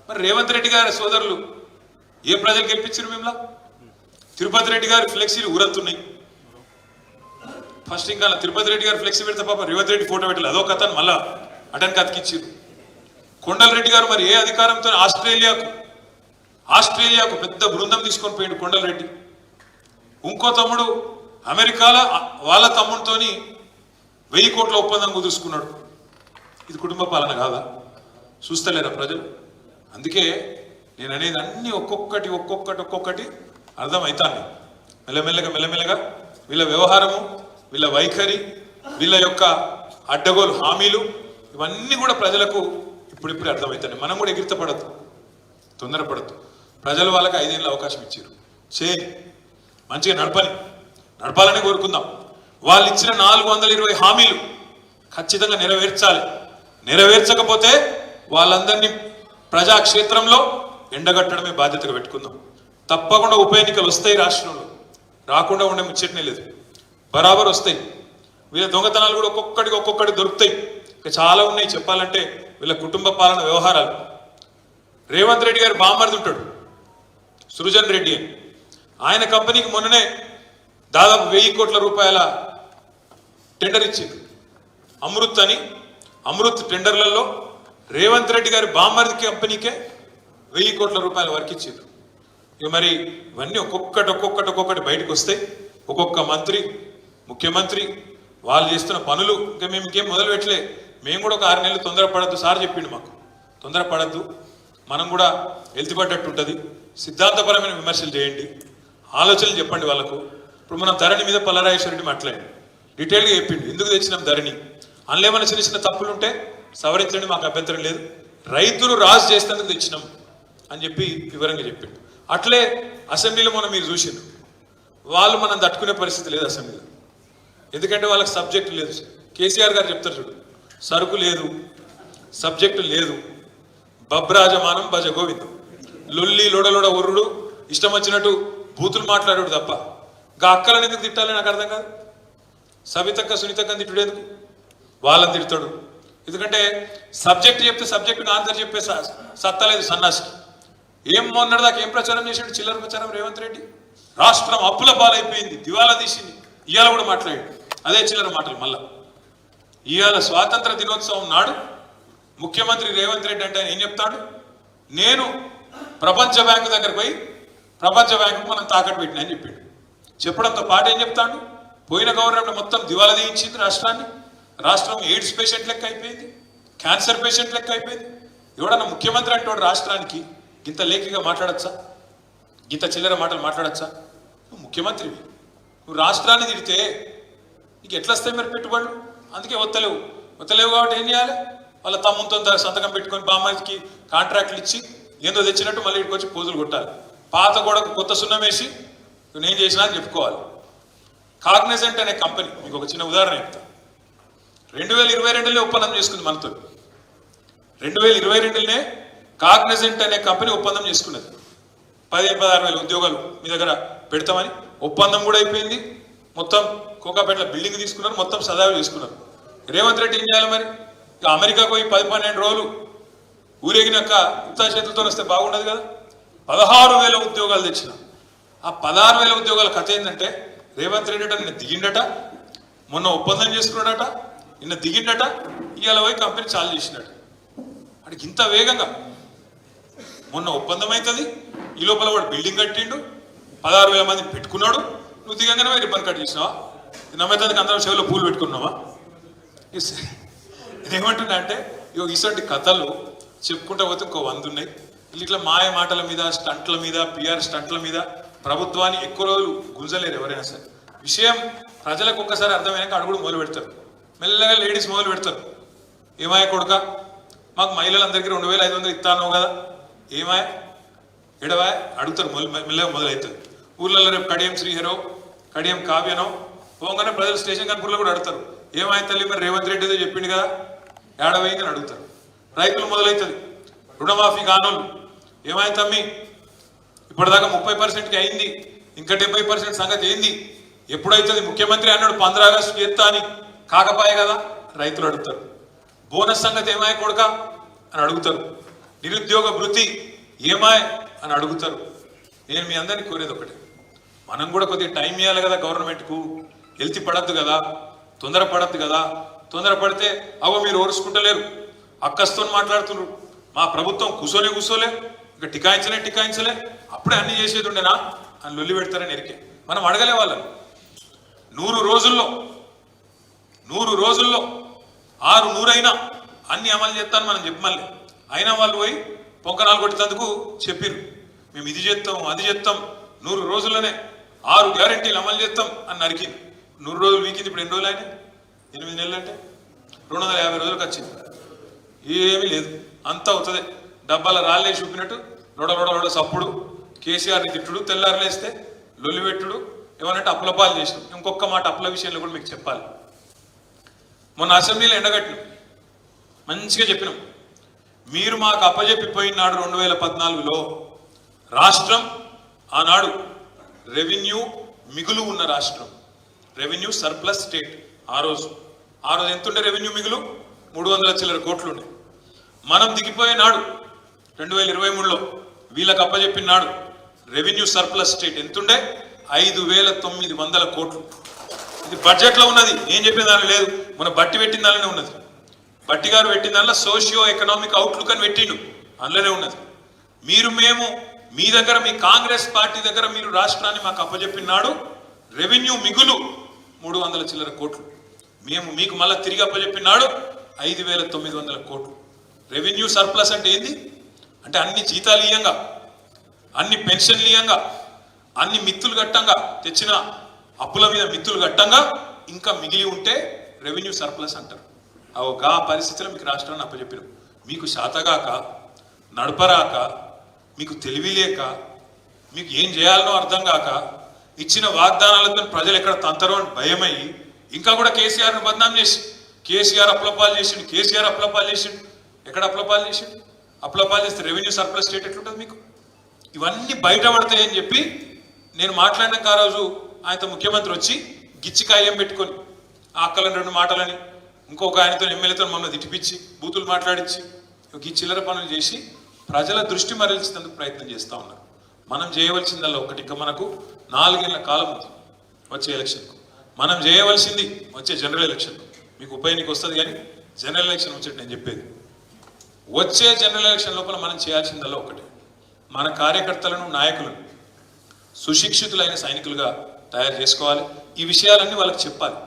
మరి రేవంత్ రెడ్డి గారి సోదరులు ఏ ప్రజలు గెలిపించారు? మేములా తిరుపతి రెడ్డి గారి ఫ్లెక్సీలు ఊరత్తున్నాయి. ఫస్ట్ ఇంకా తిరుపతి రెడ్డి గారు ఫ్లెక్సీ పెడితే పాప రేవంత్ రెడ్డి ఫోటో పెట్టాలి, అదో కథను మళ్ళా అటెన్కి అతికిచ్చారు. కొండల రెడ్డి గారు మరి ఏ అధికారంతో ఆస్ట్రేలియాకు పెద్ద బృందం తీసుకొని పోయిండు కొండల రెడ్డి. ఇంకో తమ్ముడు అమెరికాలో వాళ్ళ తమ్ముడితోని 1000 కోట్ల ఒప్పందం కుదుర్చుకున్నాడు. ఇది కుటుంబ పాలన కాదా? చూస్తలేరా ప్రజలు? అందుకే నేను అనేది అన్ని ఒక్కొక్కటి అర్థమవుతాను. మెల్లమెల్లగా వీళ్ళ వ్యవహారము, వీళ్ళ వైఖరి, వీళ్ళ యొక్క అడ్డగోలు హామీలు ఇవన్నీ కూడా ప్రజలకు ఇప్పుడిప్పుడే అర్థమవుతాయి. మనం కూడా ఎగిరితపడద్దు, తొందరపడద్దు. ప్రజలు వాళ్ళకి 5 ఏళ్ళ అవకాశం ఇచ్చారు. చేయండి, మంచిగా నడపాలని కోరుకుందాం. వాళ్ళు ఇచ్చిన 420 హామీలు ఖచ్చితంగా నెరవేర్చాలి. నెరవేర్చకపోతే వాళ్ళందరినీ ప్రజాక్షేత్రంలో ఎండగట్టడమే బాధ్యతగా పెట్టుకుందాం. తప్పకుండా ఉప ఎన్నికలు వస్తాయి రాష్ట్రంలో, రాకుండా ఉండే ముచ్చటనే లేదు, బరాబర్ వస్తాయి. వీళ్ళ దొంగతనాలు కూడా ఒక్కొక్కటి దొరుకుతాయి. ఇంకా చాలా ఉన్నాయి చెప్పాలంటే వీళ్ళ కుటుంబ పాలన వ్యవహారాలు. రేవంత్ రెడ్డి గారు బామ్మర్ది ఉంటాడు, సృజన్ రెడ్డి అని. ఆయన కంపెనీకి మొన్ననే దాదాపు 1000 కోట్ల రూపాయల టెండర్ ఇచ్చింది. అమృత్ అని. అమృత్ టెండర్లలో రేవంత్ రెడ్డి గారి బామ్మర్ది కంపెనీకే 1000 కోట్ల రూపాయల వరకు ఇచ్చారు. ఇక మరి ఇవన్నీ ఒక్కొక్కటి బయటకు వస్తాయి. ఒక్కొక్క మంత్రి, ముఖ్యమంత్రి వాళ్ళు చేస్తున్న పనులు ఇంకా మేము ఇంకేం మొదలు పెట్టలే. మేము కూడా ఒక 6 నెలలు తొందరపడద్దు సార్ చెప్పిండు మాకు. తొందరపడద్దు, మనం కూడా ఎత్తిపడ్డట్టు ఉంటుంది. సిద్ధాంతపరమైన విమర్శలు చేయండి, ఆలోచనలు చెప్పండి వాళ్ళకు. ఇప్పుడు మనం ధరణి మీద పల్లరాజేశ్వర రెడ్డి మాట్లాడండి, డీటెయిల్గా చెప్పిండు ఎందుకు తెచ్చినాం ధరణి. అందులో ఏమైనా చిన్న తప్పులు ఉంటే సవరించండి, మాకు అభ్యంతరం లేదు. రైతులు రాజు చేసేందుకు తెచ్చినాం అని చెప్పి వివరంగా చెప్పిండు. అట్లే అసెంబ్లీలో మనం మీరు చూసిండ్రు, వాళ్ళు మనం తట్టుకునే పరిస్థితి లేదు అసెంబ్లీలో. ఎందుకంటే వాళ్ళకి సబ్జెక్టు లేదు. కేసీఆర్ గారు చెప్తారు చూడు, సరుకు లేదు, సబ్జెక్టు లేదు, బబ్రాజమానం భజ గోవిందం, లొల్లి లొడలొడ ఒర్రుడు, ఇష్టం వచ్చినట్టు బూతులు మాట్లాడాడు తప్ప గా అక్కలను ఎందుకు తిట్టాలి నాకు అర్థం కాదు. సవితక్క సునీతక్క తిట్టుడు ఎందుకు? వాళ్ళని తిడతాడు. ఎందుకంటే సబ్జెక్ట్ చెప్తే సబ్జెక్టుకు ఆన్సర్ చెప్పే సత్తా లేదు సన్నాసికి. ఏం మొన్నటిదాకా ఏం ప్రచారం చేసాడు? చిల్లర ప్రచారం రేవంత్ రెడ్డి. రాష్ట్రం అప్పుల పాలైపోయింది, దివాలా తీసింది. ఇవాళ కూడా మాట్లాడాడు అదే చిల్లర మాటలు. మళ్ళా ఇవాళ స్వాతంత్ర దినోత్సవం నాడు ముఖ్యమంత్రి రేవంత్ రెడ్డి అంటే ఆయన ఏం చెప్తాడు? నేను ప్రపంచ బ్యాంకు దగ్గరకు పోయి ప్రపంచ బ్యాంకు మనం తాకట్టు పెట్టినా అని చెప్పాడు. చెప్పడంతో పాటు ఏం చెప్తాడు? పోయిన గవర్నమెంట్ మొత్తం దివాలా తీయించింది రాష్ట్రాన్ని. రాష్ట్రం ఎయిడ్స్ పేషెంట్ లెక్క అయిపోయింది, క్యాన్సర్ పేషెంట్ లెక్క అయిపోయింది. ఎవడన్నా ముఖ్యమంత్రి అంటే రాష్ట్రానికి గింత లేఖిగా మాట్లాడచ్చా? గింత చిల్లర మాటలు మాట్లాడచ్చా? నువ్వు ముఖ్యమంత్రివి, నువ్వు రాష్ట్రాన్ని తిడితే నీకు ఎట్లా వస్తాయి మరి పెట్టుబడులు? అందుకే వత్తలేవు కాబట్టి ఏం చేయాలి? వాళ్ళ తమ్ముతో సంతకం పెట్టుకొని బామ్మకి కాంట్రాక్ట్లు ఇచ్చి ఏందో తెచ్చినట్టు మళ్ళీ ఇక్కడికి వచ్చి పోజులు కొట్టాలి. పాత గోడకు కొత్త సున్నం వేసి నేను చేసినా అని చెప్పుకోవాలి. కాగ్నిజెంట్ అనే కంపెనీ, మీకు ఒక చిన్న ఉదాహరణ చెప్తా. 2022లోనే ఒప్పందం చేసుకుంది మనతో. 2022లోనే కాగ్నిజెంట్ అనే కంపెనీ ఒప్పందం చేసుకున్నది. 15-16 వేల ఉద్యోగాలు మీ దగ్గర పెడతామని ఒప్పందం కూడా అయిపోయింది. మొత్తం కోకాపేటలో బిల్డింగ్ తీసుకున్నారు, మొత్తం సదాలు తీసుకున్నారు. రేవంత్ రెడ్డి ఏం చేయాలి మరి? ఇక అమెరికాకు పోయి 10-12 రోజులు ఊరేగినాక ఉత్తా చేతులతో వస్తే బాగుండదు కదా. 16,000 ఉద్యోగాలు తెచ్చిన. ఆ 16,000 ఉద్యోగాల కథ ఏంటంటే రేవంత్ రెడ్డి నిన్న దిగిండట, మొన్న ఒప్పందం చేసుకున్నాడట, నిన్న దిగిండట, ఇవాళ పోయి కంపెనీ చాలు చేసినట్టు. అంటే ఇంత వేగంగా మొన్న ఒప్పందం అవుతుంది, ఈ లోపల వాడు బిల్డింగ్ కట్టిండు, 16,000 మందిని పెట్టుకున్నాడు, నువ్వు దిగంగానే రిబ్బన్ కట్ చేసినావా? నమ్మేతానికి అందరం చెవిలో పూలు పెట్టుకున్నావా? నేనేమంటున్నా అంటే ఇటువంటి కథలు చెప్పుకుంటా పోతే ఇంకో 100 ఉన్నాయి. ఇట్లా మాయ మాటల మీద, స్టంట్ల మీద, పిఆర్ స్టంట్ల మీద ప్రభుత్వాన్ని ఎక్కువ రోజులు గుంజలేరు ఎవరైనా సరే. విషయం ప్రజలకు ఒక్కసారి అర్థమైనాక అడుగుడు మొదలు పెడతారు, మెల్లగా లేడీస్ మొదలు పెడతారు. ఏమాయ కొడుక, మాకు మహిళలందరికీ 2,500 ఇస్తాను కదా, ఏమాయ ఎడవాయ అడుగుతారు, మెల్లగా మొదలవుతుంది. ఊర్లలో రేపు కడియం శ్రీహరో, కడియం కావ్యనో పోగానే ప్రజలు స్టేషన్ కనుపూర్లో కూడా అడుగుతారు, ఏమాయ తల్లి మరి రేవంత్ రెడ్డి ఏదో చెప్పిండు కదా ఏడవైందని అడుగుతారు. రైతులు మొదలవుతుంది, రుణమాఫీ కానోళ్ళు, ఏమాయ తమ్మి ఇప్పటిదాకా 30%కి అయింది, ఇంకా 70% సంగతి ఏంది, ఎప్పుడైతుంది? ముఖ్యమంత్రి అన్నాడు 15 ఆగస్టు చేస్తా అని, కాకపాయే కదా రైతులు అడుగుతారు. బోనస్ సంగతి ఏమాయ కొడుక అని అడుగుతారు. నిరుద్యోగ భృతి ఏమాయ అని అడుగుతారు. నేను మీ అందరినీ కోరేది ఒకటి, మనం కూడా కొద్దిగా టైం ఇవ్వాలి కదా గవర్నమెంట్కు. హెల్త్ పడద్దు కదా, తొందరపడద్దు కదా. తొందరపడితే అవో మీరు ఓర్చుకుంటలేరు, అక్కస్తో మాట్లాడుతున్నారు. మా ప్రభుత్వం కూసోలే ఇంకా టికాయించలే అప్పుడే అన్ని చేసేది ఉండేనా అని లొల్లి పెడతారని ఎరికే. మనం అడగలే వాళ్ళని. 100 రోజుల్లో 6 అయినా అన్ని అమలు చేస్తాను మనం చెప్పమల్లే. అయినా వాళ్ళు పోయి పొంకనాలు కొట్టేందుకు చెప్పిర్రు, మేము ఇది చేస్తాం అది చేస్తాం, 100 రోజుల్లోనే 6 గ్యారెంటీలు అమలు చేస్తాం అని నరికింది. 100 రోజులు వీకింది, ఇప్పుడు ఎన్ని రోజులు అయినా? 8 నెలలు అంటే 250 రోజులకు వచ్చింది. ఏమీ లేదు, అంతా అవుతుంది. డబ్బాల రాళ్ళే చూపినట్టు లొడ సప్పుడు, కేసీఆర్ని తిట్టుడు, తెల్లారులేస్తే లొల్లి పెట్టుడు, ఏమనంటే అప్పులపాలు చేసినాం. ఇంకొక మాట అప్పుల విషయంలో కూడా మీకు చెప్పాలి. మొన్న అసెంబ్లీలో ఎండగట్టినాం, మంచిగా చెప్పినాం, మీరు మాకు అప్పజెప్పిపోయినాడు 2014లో రాష్ట్రం ఆనాడు రెవెన్యూ మిగులు ఉన్న రాష్ట్రం, రెవెన్యూ సర్ప్లస్ స్టేట్. ఆ రోజు ఎంతుండే రెవెన్యూ మిగులు? 300 చిల్లర కోట్లు ఉండే. మనం దిగిపోయినాడు 2023లో వీళ్ళకి అప్పజెప్పినాడు రెవెన్యూ సర్ప్లస్ స్టేట్ ఎంతుండే? 5,900 కోట్లు. ఇది బడ్జెట్లో ఉన్నది, నేను చెప్పిన దానిలో లేదు. మన బట్టి పెట్టిన దానిలోనే ఉన్నది. బట్టి గారు పెట్టిన దానిలో సోషియో ఎకనామిక్ అవుట్లుక్ అని పెట్టిండు, అందులోనే ఉన్నది. మేము మీ దగ్గర, మీ కాంగ్రెస్ పార్టీ దగ్గర మీరు రాష్ట్రాన్ని మాకు అప్పజెప్పినాడు రెవెన్యూ మిగులు 300 చిల్లర కోట్లు. మేము మీకు మళ్ళీ తిరిగి అప్పజెప్పినాడు 5,900 కోట్లు. రెవెన్యూ సర్ప్లస్ అంటే ఏంది? అంటే అన్ని జీతాలు ఇయ్యంగా, అన్ని పెన్షన్లు ఇయ్యంగా, అన్ని మిత్తులు గట్టంగా తెచ్చిన అప్పుల మీద మిత్తులు గట్టంగా ఇంకా మిగిలి ఉంటే రెవెన్యూ సర్ప్లస్ అంటారు. ఆ పరిస్థితిలో మీకు రాష్ట్రాన్ని అప్పచెప్పారు. మీకు శాతగాక, నడపరాక, మీకు తెలివి లేక, మీకు ఏం చేయాలనో అర్థం కాక, ఇచ్చిన వాగ్దానాలతో ప్రజలు ఎక్కడ తంతరో అని భయమయ్యి ఇంకా కూడా కేసీఆర్ను బదనాం చేసి, కేసీఆర్ అప్లపాలు చేసిండు. ఎక్కడ అప్లపాలు చేసిండు? అప్లపాలు చేస్తే రెవెన్యూ సర్ప్లస్ స్టేట్ ఎట్లుంటుంది మీకు? ఇవన్నీ బయటపడతాయని చెప్పి నేను మాట్లాడినాక ఆ రోజు ఆయనతో ముఖ్యమంత్రి వచ్చి గిచ్చికాయం పెట్టుకొని ఆ అక్కలని 2 మాటలని ఇంకొక ఆయనతో ఎమ్మెల్యేతో మమ్మల్ని తిట్టిపించి బూతులు మాట్లాడించి ఈ చిల్లర పనులు చేసి ప్రజల దృష్టి మరల్చేందుకు ప్రయత్నం చేస్తూ ఉన్నారు. మనం చేయవలసిందల్లా ఒకటి, ఇంకా మనకు 4 ఏళ్ల కాలం ఉంది వచ్చే ఎలక్షన్కు. మనం చేయవలసింది వచ్చే జనరల్ ఎలక్షన్. మీకు ఉప ఎన్నిక వస్తుంది కానీ జనరల్ ఎలక్షన్ వచ్చేది నేను చెప్పేది. వచ్చే జనరల్ ఎలక్షన్ లోపల మనం చేయాల్సిందల్లా ఒకటి, మన కార్యకర్తలను, నాయకులను సుశిక్షితులైన సైనికులుగా తయారు చేసుకోవాలి. ఈ విషయాలన్నీ వాళ్ళకి చెప్పాలి.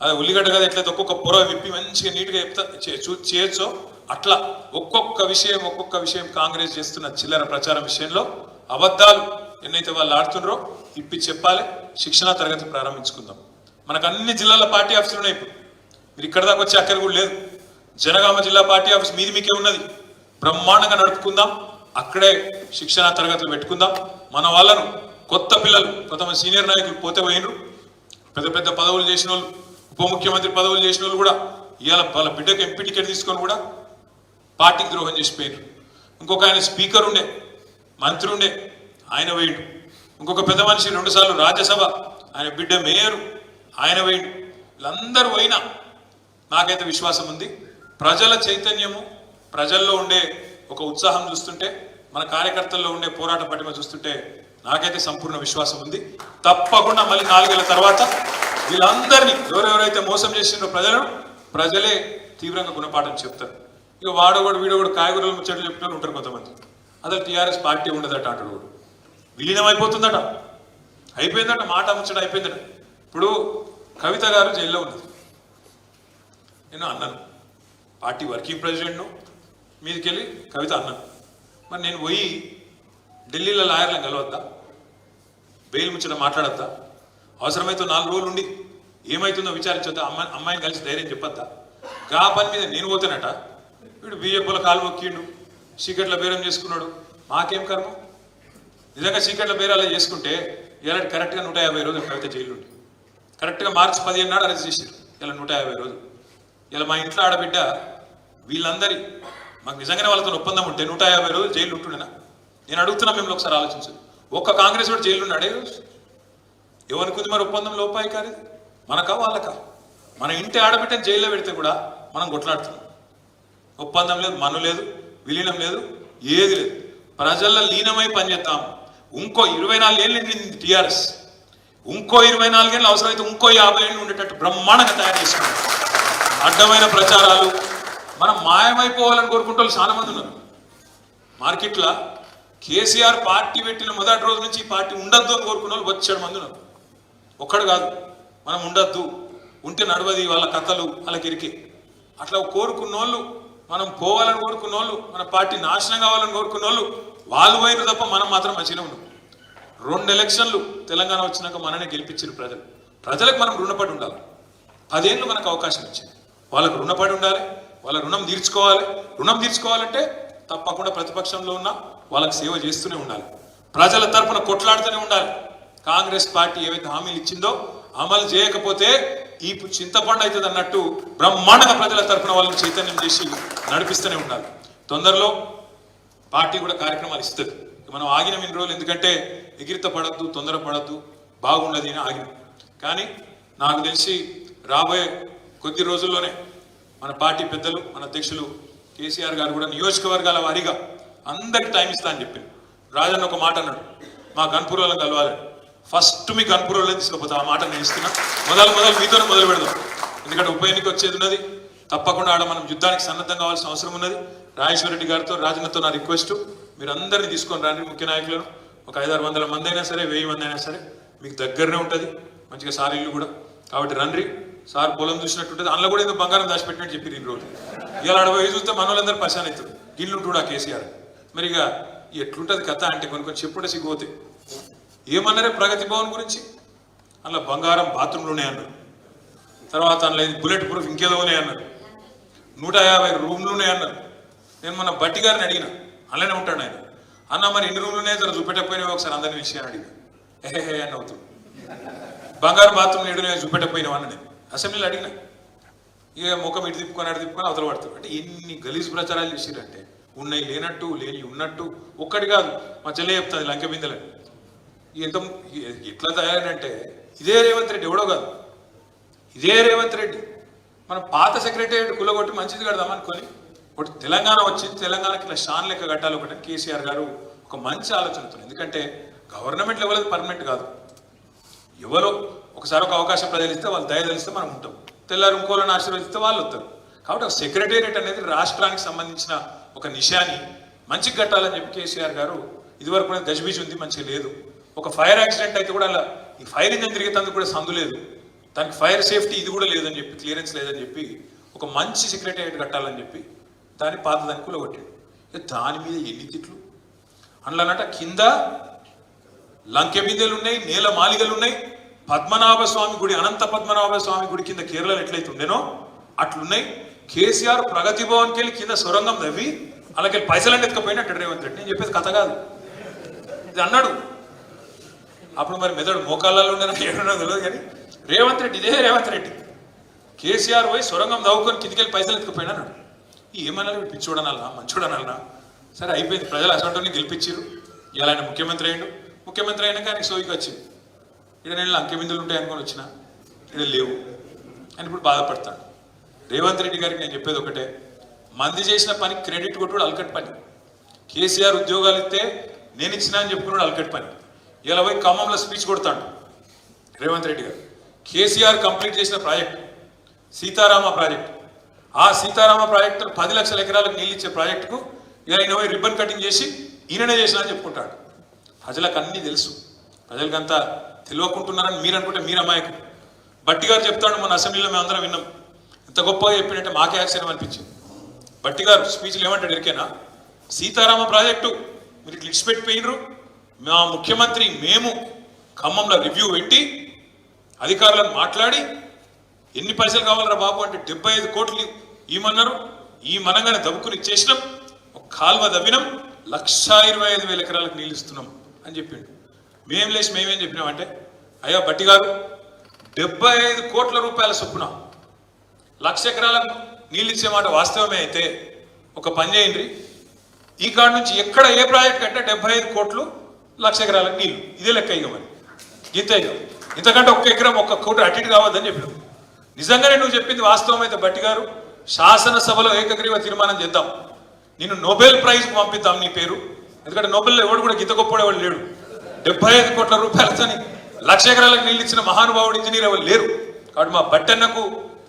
అదే ఉల్లిగడ్డ కదా ఎట్లయితే ఒక్కొక్క పొర విప్పి మంచిగా నీట్గా చేయొచ్చో అట్లా ఒక్కొక్క విషయం కాంగ్రెస్ చేస్తున్న చిల్లర ప్రచారం విషయంలో అబద్ధాలు ఎన్నైతే వాళ్ళు ఆడుతున్నారో ఇప్పి చెప్పాలి. శిక్షణా తరగతి ప్రారంభించుకుందాం. మనకు అన్ని జిల్లాల పార్టీ ఆఫీసులు ఉన్నాయి. ఇప్పుడు మీరు ఇక్కడ దాకా వచ్చే అక్కడ కూడా లేదు. జనగామ జిల్లా పార్టీ ఆఫీస్ మీకే ఉన్నది. బ్రహ్మాండంగా నడుపుకుందాం. అక్కడే శిక్షణా తరగతులు పెట్టుకుందాం. మన వాళ్ళను, కొత్త పిల్లలు, కొంతమంది సీనియర్ నాయకులు పోతే పోయినరు, పెద్ద పదవులు చేసిన వాళ్ళు, ఉప ముఖ్యమంత్రి పదవులు చేసిన వాళ్ళు కూడా ఇవాళ వాళ్ళ బిడ్డకు ఎంపీ టికెట్ తీసుకొని కూడా పార్టీకి ద్రోహం చేసిపోయినారు. ఇంకొక ఆయన స్పీకర్ ఉండే, మంత్రి ఉండే, ఆయన వేయండు. ఇంకొక పెద్ద మనిషి 2 సార్లు రాజ్యసభ, ఆయన బిడ్డ మేయరు, ఆయన పోయిండు, వీళ్ళందరూ పోయినా నాకైతే విశ్వాసం ఉంది. ప్రజల చైతన్యము, ప్రజల్లో ఉండే ఒక ఉత్సాహం చూస్తుంటే, మన కార్యకర్తల్లో ఉండే పోరాట పటిమ చూస్తుంటే నాకైతే సంపూర్ణ విశ్వాసం ఉంది. తప్పకుండా మళ్ళీ 4 ఏళ్ల తర్వాత వీళ్ళందరినీ ఎవరెవరైతే మోసం చేసిండ్రో ప్రజలే తీవ్రంగా గుణపాఠం చెప్తారు. ఇక వాడోడు వీడోడు కాయగూరలు ముచ్చట్లు చెప్తూ ఉంటారు కొంతమంది. అసలు టీఆర్ఎస్ పార్టీ ఉండదట అంటాడు, విలీనం అయిపోతుందట, అయిపోయిందట, మాట ముచ్చట అయిపోయిందట. ఇప్పుడు కవిత గారు జైల్లో ఉన్నది, నేను అన్నాను పార్టీ వర్కింగ్ ప్రెసిడెంట్ను, మీదకెళ్ళి కవిత అన్నాను. మరి నేను పోయి ఢిల్లీలో లాయర్లను కలవద్దా, బెయిల్ ముచ్చట మాట్లాడద్దా, అవసరమైతే 4 రోజులు ఉండి ఏమవుతుందో విచారించొద్దా, అమ్మాయిని కలిసి ధైర్యం చెప్పొద్దా? గా పని మీద నేను పోతానట, వీడు బీజేపీలో కాలు మొక్కిండు, చీకట్ల బేరం చేసుకున్నాడు, మాకేం కర్మ? నిజంగా చీకట్ల బేరాలు చేసుకుంటే ఇలా కరెక్ట్గా 150 రోజులు కవిత జైలు ఉండి, కరెక్ట్గా మార్చి 15 నాడు అరెస్ట్ చేశారు. ఇలా 150 రోజులు. ఇలా మా ఇంట్లో ఆడబిడ్డ వీళ్ళందరి మాకు నిజంగానే వాళ్ళతో ఒప్పందం ఉంటే 150 రోజులు జైలు ఉంటుండేనా? నేను అడుగుతున్నా, మిమ్మల్ని ఒకసారి ఆలోచించు. ఒక్క కాంగ్రెస్ వాడు జైలు ఉన్నాడే రోజు? ఎవరికి మరి ఒప్పందం లోపాయి కాదు, మనకా వాళ్ళకా? మన ఇంటి ఆడబిడ్డని జైల్లో పెడితే కూడా మనం కొట్లాడుతున్నాం. ఒప్పందం లేదు, మను లేదు, విలీనం లేదు, ఏది లేదు. ప్రజల్లో లీనమై పనిచేస్తాం. ఇంకో 24 ఏళ్ళు నిండింది టీఆర్ఎస్, ఇంకో 24 ఏళ్ళు అవసరమైతే ఇంకో 50 ఏళ్ళు ఉండేటట్టు బ్రహ్మాండంగా తయారు చేసుకున్నాం. అడ్డమైన ప్రచారాలు, మనం మాయమైపోవాలని కోరుకుంటే చాలా మంది ఉన్నారు మార్కెట్లో. కేసీఆర్ పార్టీ పెట్టిన మొదటి రోజు నుంచి ఈ పార్టీ ఉండద్దు అని కోరుకున్న వాళ్ళు 7 మంది ఉన్నారు. ఒక్కడు కాదు, మనం ఉండద్దు, ఉంటే నడవది, వాళ్ళ కథలు వాళ్ళకి ఇరికే. అట్లా కోరుకున్న వాళ్ళు, మనం పోవాలని కోరుకున్న వాళ్ళు, మన పార్టీ నాశనం కావాలని కోరుకున్న వాళ్ళు పోయిన తప్ప మనం మాత్రం మంచిగా ఉన్నాం. 2 ఎలక్షన్లు తెలంగాణ వచ్చినాక మననే గెలిపించారు ప్రజలు. ప్రజలకు మనం రుణపడి ఉండాలి. 10 ఏళ్ళు మనకు అవకాశం ఇచ్చింది, వాళ్ళకు రుణపడి ఉండాలి, వాళ్ళ రుణం తీర్చుకోవాలి. రుణం తీర్చుకోవాలంటే తప్పకుండా ప్రతిపక్షంలో ఉన్న వాళ్ళకి సేవ చేస్తూనే ఉండాలి, ప్రజల తరపున కొట్లాడుతూనే ఉండాలి. కాంగ్రెస్ పార్టీ ఏవైతే హామీలు ఇచ్చిందో అమలు చేయకపోతే ఈ చింతపండు అవుతుంది అన్నట్టు బ్రహ్మాండంగా ప్రజల తరపున వాళ్ళని చైతన్యం చేసి నడిపిస్తూనే ఉండాలి. తొందరలో పార్టీ కూడా కార్యక్రమాలు ఇస్తుంది. మనం ఆగిన ఇన్ని రోజులు ఎందుకంటే ఎగిరిత పడద్దు, తొందర పడద్దు, బాగుండదు అని ఆగిన. కానీ నాకు తెలిసి రాబోయే కొద్ది రోజుల్లోనే మన పార్టీ పెద్దలు, మన అధ్యక్షులు కేసీఆర్ గారు కూడా నియోజకవర్గాల వారీగా అందరికి టైం ఇస్తా అని చెప్పింది. రాజన్న ఒక మాట అన్నాడు, మా గన్పూర్లో కలవాలి, ఫస్ట్ మీ గన్పూర్లో తీసుకుపోతా. ఆ మాట నేను ఇస్తున్నా. మొదలు మీతోనే మొదలు పెడదాం. ఎందుకంటే ఉప ఎన్నిక వచ్చేది ఉన్నది, తప్పకుండా ఆడ మనం యుద్ధానికి సన్నద్ధం కావాల్సిన అవసరం ఉన్నది. రాజేశ్వర రెడ్డి గారితో, రాజన్నతో నా రిక్వెస్ట్, మీరు అందరినీ తీసుకొని రండి. ముఖ్య నాయకులను ఒక 500-600 మంది అయినా సరే, 1000 మంది అయినా సరే, మీకు దగ్గరనే ఉంటుంది మంచిగా సార్ ఇల్లు కూడా. కాబట్టి రండి, సార్ పొలం చూసినట్టుంటుంది. అందులో కూడా ఏదో బంగారం దాచిపెట్టినట్టు చెప్పి ఈ రోజు ఇలా అడవి చూస్తే మన వాళ్ళందరూ పశాన్ అవుతారు. గిల్లు కూడా కేసీఆర్. మరి ఇక ఎట్లుంటుంది కథ అంటే కొన్ని చెప్పుంటే సిగ్గుపోతే ఏమన్నారే ప్రగతి భవన్ గురించి, అందులో బంగారం బాత్రూమ్లు ఉన్నాయన్నారు, తర్వాత అందులో బుల్లెట్ ప్రూఫ్ ఇంకేదో ఉన్నాయన్నారు, 150 రూమ్లు ఉన్నాయన్నారు. నేను మన బట్టి గారిని అడిగిన, అలానే ఉంటాడు ఆయన. అన్న మరి ఎన్ని రూమ్లు ఉన్నాయి సార్ చూపెట్టకపోయినా ఒకసారి అందరిని విషయాన్ని అడిగిన. ఏహే అని అవుతుంది, బంగారు బాత్రూమ్ ఏడునే చూపెట్టకపోయినావు అన్న. నేను అసెంబ్లీలో అడిగిన, ఇక ముఖం ఇటు తిప్పుకొని అవతల పడతారు. అంటే ఎన్ని గలీజ్ ప్రచారాలు చేసిరంటే, ఉన్నాయి లేనట్టు, లేని ఉన్నట్టు. ఒక్కటి కాదు, మా చెల్లె చెప్తుంది లంకె బిందెలని. ఎంత ఎట్లా తయారంటే, ఇదే రేవంత్ రెడ్డి, ఎవడో కాదు, ఇదే రేవంత్ రెడ్డి మన పాత సెక్రటేరియట్ కులగొట్టి మంచిది కడదామనుకొని ఒకటి తెలంగాణ వచ్చింది, తెలంగాణకి ఇట్లా షాన్ లెక్క కట్టాలి ఒకటి. కేసీఆర్ గారు ఒక మంచి ఆలోచనతో, ఎందుకంటే గవర్నమెంట్ లెవెల్ పర్మనెంట్ కాదు, ఎవరో ఒకసారి ఒక అవకాశం ప్రజలు ఇస్తే వాళ్ళు దయ తెలిస్తే మనం ఉంటాం, తెల్లారు ఇంకోళ్ళని ఆశీర్వదిస్తే వాళ్ళు వస్తారు. కాబట్టి ఒక సెక్రటేరియట్ అనేది రాష్ట్రానికి సంబంధించిన ఒక నిశాని మంచిగా కట్టాలని చెప్పి కేసీఆర్ గారు, ఇదివరకు గజిబిజి ఉంది, మంచిగా లేదు. ఒక ఫైర్ యాక్సిడెంట్ అయితే కూడా అలా ఈ ఫైర్ ఇంజన్ తిరిగేందుకు కూడా సందు లేదు, దానికి ఫైర్ సేఫ్టీ ఇది కూడా లేదని చెప్పి, క్లియరెన్స్ లేదని చెప్పి ఒక మంచి సెక్రటేరియట్ కట్టాలని చెప్పి దాని పాత దానికి కూడా కొట్టాడు. దాని మీద ఎన్ని తిట్లు అందులోనట. కింద లంకె బిందెలు ఉన్నాయి, నేల మాలిగలు ఉన్నాయి, పద్మనాభ స్వామి గుడి, అనంత పద్మనాభ స్వామి గుడి కింద కేరళలో ఎట్లయితే ఉండేనో అట్లున్నాయి. కేసీఆర్ ప్రగతి భవన్కి వెళ్ళి కింద సొరంగం తవ్వి అలాగే పైసలన్నీ ఎత్తుకపోయినట్టు రేవంత్ రెడ్డి. నేను చెప్పేది కథ కాదు, ఇది అన్నాడు. అప్పుడు మరి మెదడు మోకాళ్ళలో ఉండేనా ఏడున్నా తెలియదు, కానీ రేవంత్ రెడ్డి, ఇదే రేవంత్ రెడ్డి కేసీఆర్ పోయి సొరంగం తవ్వుకొని కిందికెళ్ళి పైసలు ఎత్తుకుపోయినా అన్నాడు. ఏమన్నా పిచ్చోడనన్నా మంచోడనన్నా సరే అయిపోయింది. ప్రజలు అసంటోని గెలిపించారు. ఇలా ఆయన ముఖ్యమంత్రి అయ్యిండు. ముఖ్యమంత్రి అయినాక ఆయనకి సోయికి వచ్చింది. ఇక్కడ నేను లంకె బిందులు ఉంటాయి అనుకొని వచ్చిన, ఇక్కడ లేవు అని ఇప్పుడు బాధపడతాడు. రేవంత్ రెడ్డి గారికి నేను చెప్పేది ఒకటే, మంది చేసిన పని క్రెడిట్ కొట్టుడు అలకట్ పని. కేసీఆర్ ఉద్యోగాలు ఇస్తే నేను ఇచ్చినా అని చెప్పుకున్నాడు అలకట్ పని. ఇలా పోయి ఖమ్మంలో స్పీచ్ కొడతాడు రేవంత్ రెడ్డి గారు. కేసీఆర్ కంప్లీట్ చేసిన ప్రాజెక్ట్ సీతారామ ప్రాజెక్ట్, ఆ సీతారామ ప్రాజెక్టు 10 లక్షల ఎకరాలకు నీళ్ళు ఇచ్చే ప్రాజెక్టుకు ఇలా ఈయన పోయి రిబ్బన్ కటింగ్ చేసి ఈయననే చేసినా అని చెప్పుకుంటాడు. ప్రజలకు అన్నీ తెలుసు, ప్రజలకంతా తెలియకుంటున్నారని మీరు అనుకుంటే మీరు అమాయకు. బట్టి గారు చెప్తాడు, మన అసెంబ్లీలో మేము అందరం విన్నాం, ఎంత గొప్పగా చెప్పినట్టే మాకే ఆశ్చర్యం అనిపించింది. బట్టి గారు స్పీచ్లు ఏమంటాడు ఎరికేనా, సీతారామ ప్రాజెక్టు మీరు క్లిక్స్ పెట్టిపోయినరు, మా ముఖ్యమంత్రి మేము ఖమ్మంలో రివ్యూ పెట్టి అధికారులను మాట్లాడి ఎన్ని పైసలు కావాలరా బాబు అంటే 75 కోట్లు ఇవ్వమన్నారు, ఈ మనంగానే దబ్బుకుని ఇచ్చేసినాం, ఒక కాల్వ దవ్వినాం, 1,25,000 ఎకరాలకు నీళ్ళు ఇస్తున్నాం అని చెప్పిండు. మేమేం చెప్పినాం అంటే, అయ్యా బట్టి గారు 75 కోట్ల రూపాయల చొప్పున 1,00,000 ఎకరాలకు నీళ్ళు ఇచ్చే మాట వాస్తవమే అయితే ఒక పని చేయండి, ఈ కాడ నుంచి ఎక్కడ ఏ ప్రాజెక్ట్ కంటే 75 కోట్లు 1,00,000 ఎకరాలకు నీళ్ళు, ఇదే లెక్క ఇవ్వమని. ఇంత ఇంతకంటే 1 ఎకరం 1 కోటి అటు ఇటు కావద్దని చెప్పినాం. నిజంగానే నువ్వు చెప్పింది వాస్తవం అయితే బట్టి గారు, శాసనసభలో ఏకగ్రీవ తీర్మానం చేద్దాం, నేను నోబెల్ ప్రైజ్కి పంపిద్దాం నీ పేరు. ఎందుకంటే నోబెల్లో ఎవడు కూడా గీత గొప్పవాడు లేడు. 75 కోట్ల రూపాయలతో 1,00,000 ఎకరాలకు నీళ్ళు ఇచ్చిన మహానుభావుడు ఇంజనీర్ ఎవరు లేరు. కాబట్టి మా బట్టన్నకు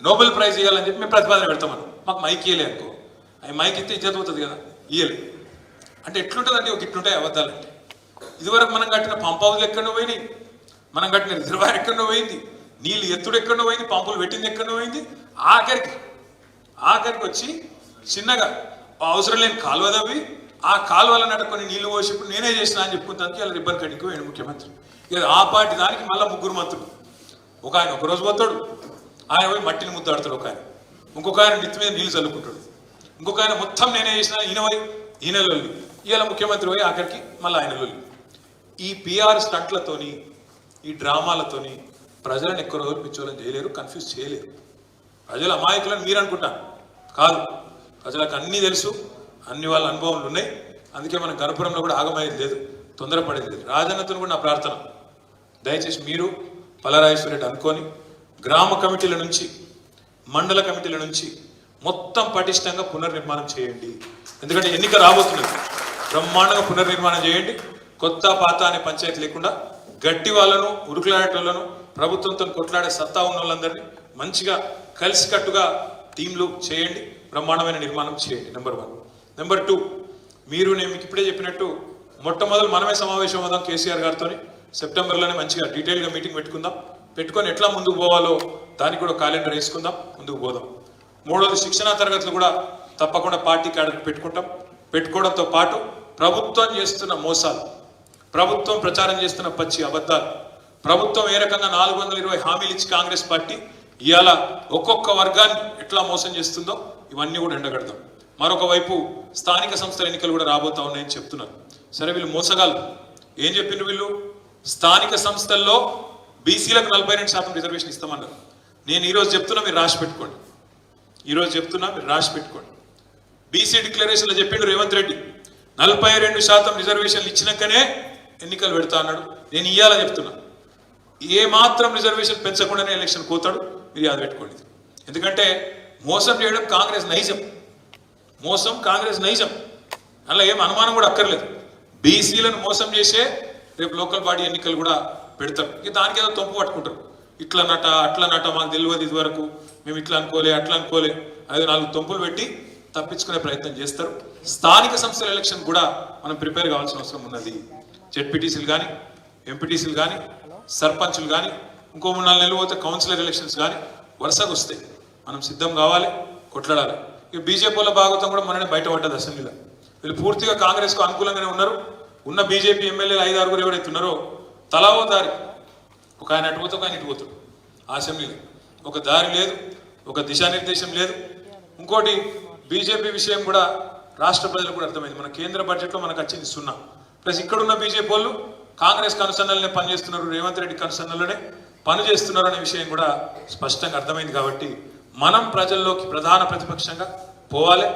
నోబెల్ ప్రైజ్ ఇవ్వాలని చెప్పి మేము ప్రతిపాదన పెడతామని. మాకు మైక్ ఇయ్యలే అనుకో, అవి మైక్ ఇస్తే ఇజ్జత్ అవుతుంది కదా, ఇయ్యలే అంటే ఎట్లుంటుందండి, ఒక ఇట్లుంటాయి అబద్ధాలంటే. ఇదివరకు మనం కట్టిన పంప్ హౌస్లు ఎక్కడో పోయినాయి, మనం కట్టిన రిజర్వాయర్ ఎక్కడో పోయింది, నీళ్ళు ఎత్తుడు ఎక్కడో పోయింది, పంపులు పెట్టింది ఎక్కడో పోయింది. ఆఖరికి వచ్చి చిన్నగా అవసరం లేని కాలువ తవ్వి ఆ కాలువల నట కొన్ని నీళ్లు పోసి ఇప్పుడు నేనే చేసిన అని చెప్పుకుంటానికి అలా రిబ్బన్ కటింగ్ పోయాడు ముఖ్యమంత్రి. ఇక ఆ పార్టీ దానికి మళ్ళీ 3 మంత్రులు, ఒక ఆయన ఒకరోజు పోతాడు, ఆయన పోయి మట్టిని ముద్దాడుతాడు, ఒక ఆయన ఇంకొక ఆయన నెత్తి మీద నీళ్లు చల్లుకుంటాడు, ఇంకొక ఆయన మొత్తం నేనే చేసిన ఈయనలో ఇవాళ ముఖ్యమంత్రి పోయి ఆఖరికి మళ్ళీ ఆయనలో. ఈ పిఆర్ స్టంట్లతోని ఈ డ్రామాలతోని ప్రజలను ఎక్కువ రోజులు పిచ్చోళ్ళని చేయలేరు, కన్ఫ్యూజ్ చేయలేరు. ప్రజల అమాయకులను మీరు అనుకుంటాను కాదు, ప్రజలకు అన్నీ తెలుసు, అన్ని వాళ్ళ అనుభవాలు ఉన్నాయి. అందుకే మన గణపురంలో కూడా ఆగమయ్యేది లేదు, తొందరపడేది లేదు. రాజన్నతో కూడా నా ప్రార్థన, దయచేసి మీరు పలరాజేశ్వరరెడ్డి అనుకొని గ్రామ కమిటీల నుంచి మండల కమిటీల నుంచి మొత్తం పటిష్టంగా పునర్నిర్మాణం చేయండి. ఎందుకంటే ఎన్నిక రాబోతున్నది, బ్రహ్మాండంగా పునర్నిర్మాణం చేయండి. కొత్త పాత అనే పంచాయతీ లేకుండా గట్టి వాళ్ళను ఉరుకులాడేటోళ్ళను ప్రభుత్వంతో కొట్లాడే సత్తా ఉన్న వాళ్ళందరినీ మంచిగా కలిసికట్టుగా టీంలు చేయండి, బ్రహ్మాండమైన నిర్మాణం చేయండి. నెంబర్ 1. నెంబర్ 2, నేను మీకు ఇప్పుడే చెప్పినట్టు మొట్టమొదలు మనమే సమావేశం అవుదాం కేసీఆర్ గారితో. సెప్టెంబర్లోనే మంచిగా డీటెయిల్గా మీటింగ్ పెట్టుకొని ఎట్లా ముందుకు పోవాలో దానికి కూడా క్యాలెండర్ వేసుకుందాం, ముందుకు పోదాం. 3వది శిక్షణా తరగతులు కూడా తప్పకుండా పార్టీ క్యాడర్ పెట్టుకోవడంతో పాటు ప్రభుత్వం చేస్తున్న మోసాలు, ప్రభుత్వం ప్రచారం చేస్తున్న పచ్చి అబద్ధాలు, ప్రభుత్వం ఏ రకంగా 420 హామీలు ఇచ్చి కాంగ్రెస్ పార్టీ ఇవాళ ఒక్కొక్క వర్గాన్ని ఎట్లా మోసం చేస్తుందో ఇవన్నీ కూడా ఎండగడతాం. మరొక వైపు స్థానిక సంస్థల ఎన్నికలు కూడా రాబోతా ఉన్నాయని చెప్తున్నారు. సరే, వీళ్ళు మోసగాళ్ళు. ఏం చెప్పిండ్రు వీళ్ళు? స్థానిక సంస్థల్లో బీసీలకు 42% రిజర్వేషన్ ఇస్తామన్నారు. నేను ఈరోజు చెప్తున్నా, మీరు రాసి పెట్టుకోండి. బీసీ డిక్లరేషన్లో చెప్పిండు రేవంత్ రెడ్డి 42% రిజర్వేషన్లు ఇచ్చినాకనే ఎన్నికలు పెడతా అన్నాడు. నేను ఇయ్యాలని చెప్తున్నా, ఏ మాత్రం రిజర్వేషన్ పెంచకుండానే ఎలక్షన్ పోతాడు. మీరు అది పెట్టుకోండి. ఎందుకంటే మోసం చేయడం కాంగ్రెస్ నైజం, అలా ఏం అనుమానం కూడా అక్కర్లేదు. బీసీలను మోసం చేసే రేపు లోకల్ బాడీ ఎన్నికలు కూడా పెడతారు. ఇక దానికి ఏదో తొంపు పట్టుకుంటారు, ఇట్లా నట మాకు తెలియదు, ఇది వరకు మేము ఇట్లా అనుకోలే 5-4 తొంపులు పెట్టి తప్పించుకునే ప్రయత్నం చేస్తారు. స్థానిక సంస్థల ఎలక్షన్ కూడా మనం ప్రిపేర్ కావాల్సిన అవసరం ఉన్నది. జెడ్పీటీసీలు కానీ, ఎంపీటీసీలు కానీ, సర్పంచులు కానీ, ఇంకో 3-4 నెలలు పోతే కౌన్సిలర్ ఎలక్షన్స్ కానీ వరుసగా వస్తాయి. మనం సిద్ధం కావాలి, కొట్లాడాలి. ఇక బీజేపీ వాళ్ళ భాగవతం కూడా మననే బయటపడ్డది అసెంబ్లీలో. వీళ్ళు పూర్తిగా కాంగ్రెస్కు అనుకూలంగానే ఉన్నారు. ఉన్న బీజేపీ ఎమ్మెల్యేలు 5-6 ఎవరైతే ఉన్నారో తలా ఓ దారి, ఒక ఆయన అటు పోతే ఒక ఆయన ఇటు పోతాడు. అసెంబ్లీలో ఒక దారి లేదు, ఒక దిశానిర్దేశం లేదు. ఇంకోటి బీజేపీ విషయం కూడా రాష్ట్ర ప్రజలకు కూడా అర్థమైంది. మన కేంద్ర బడ్జెట్లో మనకు వచ్చింది 0. ప్లస్ ఇక్కడున్న బీజేపీ వాళ్ళు కాంగ్రెస్ కనుసన్నలనే పనిచేస్తున్నారు, రేవంత్ రెడ్డి కనుసన్నలనే పనిచేస్తున్నారు అనే విషయం కూడా స్పష్టంగా అర్థమైంది. కాబట్టి మనం ప్రజల్లోకి ప్రధాన ప్రతిపక్షంగా పోవాలి,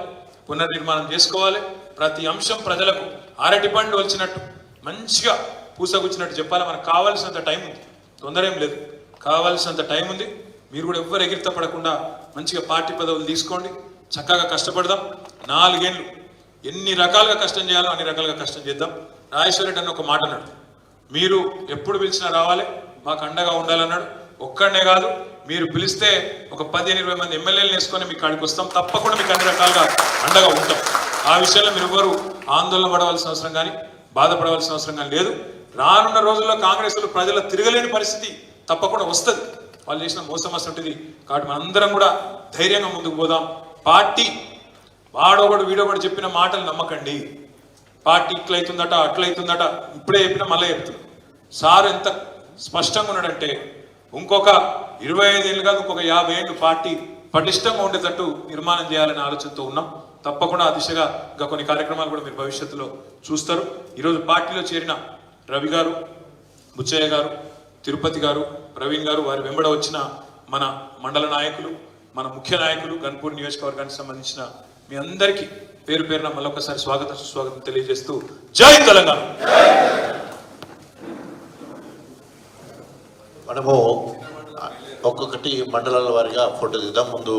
పునర్నిర్మాణం చేసుకోవాలి. ప్రతి అంశం ప్రజలకు అరటి పండు వచ్చినట్టు మంచిగా పూసగుచ్చినట్టు చెప్పాలి. మనకు కావాల్సినంత టైం ఉంది, తొందర ఏం లేదు. కావాల్సినంత టైం ఉంది. మీరు కూడా ఎవ్వరు ఎగిరిత పడకుండా మంచిగా పార్టీ పదవులు తీసుకోండి, చక్కగా కష్టపడదాం. 4 ఏళ్ళు ఎన్ని రకాలుగా కష్టం చేయాలో అన్ని రకాలుగా కష్టం చేద్దాం. రాజేశ్వర రెడ్డి అన్న ఒక మాట అన్నాడు, మీరు ఎప్పుడు పిలిచినా రావాలి, మాకు అండగా ఉండాలన్నాడు. ఒక్కడనే కాదు, మీరు పిలిస్తే ఒక 15-20 మంది ఎమ్మెల్యేలు వేసుకొని మీకు కాడికి వస్తాం, తప్పకుండా మీకు అన్ని రకాలుగా అండగా ఉంటాం. ఆ విషయంలో మీరు ఎవరు ఆందోళన పడవలసిన అవసరం కానీ బాధపడవలసిన అవసరం కానీ లేదు. రానున్న రోజుల్లో కాంగ్రెస్లో ప్రజలు తిరగలేని పరిస్థితి తప్పకుండా వస్తుంది. వాళ్ళు చేసిన మోసం అసలుంటిది. కాబట్టి మనందరం కూడా ధైర్యంగా ముందుకు పోదాం. పార్టీ వాడొకడు వీడొకడు చెప్పిన మాటలు నమ్మకండి. పార్టీ ఇట్లయితుందట అట్లయితుందట, ఇప్పుడే చెప్పినా మళ్ళీ చెప్తున్నా. సార్ ఎంత స్పష్టంగా ఉన్నాడంటే ఇంకొక 25 ఏళ్ళు కాదు, ఇంకొక 50 ఏళ్ళు పార్టీ పటిష్టంగా ఉండేటట్టు నిర్మాణం చేయాలనే ఆలోచనతో ఉన్నాం. తప్పకుండా ఆ దిశగా ఇంకా కొన్ని కార్యక్రమాలు కూడా మీరు భవిష్యత్తులో చూస్తారు. ఈరోజు పార్టీలో చేరిన రవి గారు, బుచ్చయ్య గారు, తిరుపతి గారు, ప్రవీణ్ గారు, వారి వెంబడ వచ్చిన మన మండల నాయకులు, మన ముఖ్య నాయకులు, గన్పూర్ నియోజకవర్గానికి సంబంధించిన మీ అందరికీ పేరు పేరున మళ్ళొకసారి సుస్వాగతం తెలియజేస్తూ జై తెలంగాణ. మనము ఒక్కొక్కటి మండలాల వారిగా ఫోటో దిద్దాం. ముందు